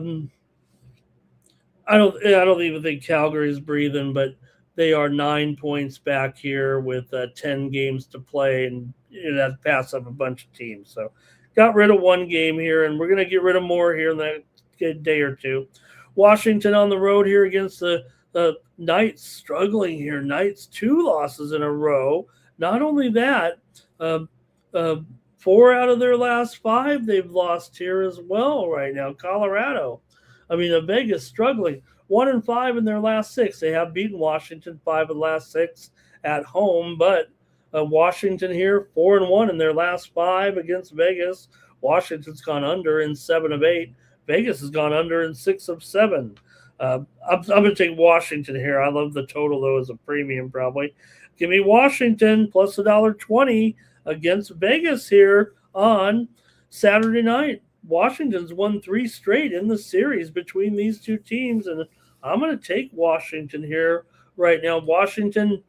don't even think Calgary's breathing, but they are 9 points back here with 10 games to play, and that's pass up a bunch of teams. So got rid of one game here, and we're going to get rid of more here in the next day or two. Washington on the road here against the Knights, struggling here. Knights 2 losses in a row. Not only that, 4 out of their last 5 they've lost here as well right now. Colorado. Vegas struggling. 1-5 in their last 6. They have beaten Washington 5 of the last 6 at home, but Washington here 4-1 in their last 5 against Vegas. Washington's gone under in 7 of 8. Vegas has gone under in 6 of 7. I'm going to take Washington here. I love the total, though, as a premium probably. Give me Washington plus $1.20 against Vegas here on Saturday night. Washington's won 3 straight in the series between these two teams, and I'm going to take Washington here right now. Washington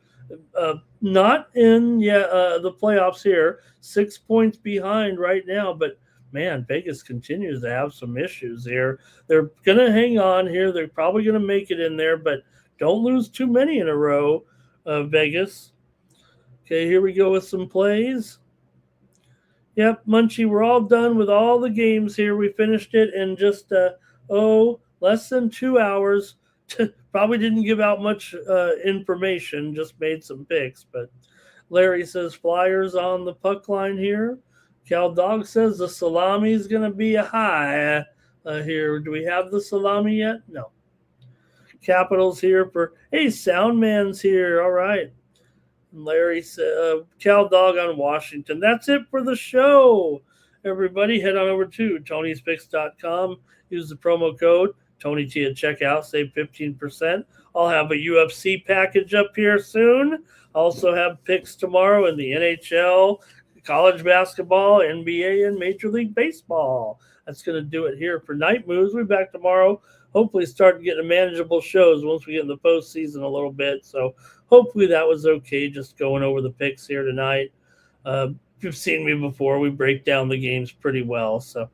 not in the playoffs here, 6 points behind right now, but man, Vegas continues to have some issues here. They're going to hang on here. They're probably going to make it in there, but don't lose too many in a row, Vegas. Okay, here we go with some plays. Yep, Munchie, we're all done with all the games here. We finished it in just, less than 2 hours. Probably didn't give out much information, just made some picks. But Larry says Flyers on the puck line here. Cal Dog says the salami is going to be a high here. Do we have the salami yet? No. Capitals here for, hey, Soundman's here. All right. Larry said, Cal Dog on Washington. That's it for the show. Everybody head on over to Tony'sPicks.com. Use the promo code TonyT at checkout. Save 15%. I'll have a UFC package up here soon. Also have picks tomorrow in the NHL, college basketball, NBA, and Major League Baseball. That's going to do it here for Night Moves. We'll be back tomorrow. Hopefully start getting manageable shows once we get in the postseason a little bit. So hopefully that was okay, just going over the picks here tonight. You've seen me before. We break down the games pretty well. So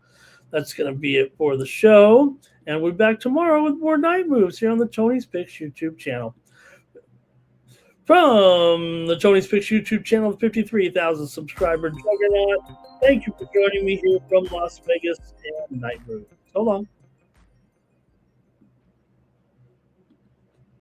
that's going to be it for the show. And we'll be back tomorrow with more Night Moves here on the Tony's Picks YouTube channel. From the Tony's Picks YouTube channel, 53,000 subscriber juggernaut. Thank you for joining me here from Las Vegas and Night Moves. So long.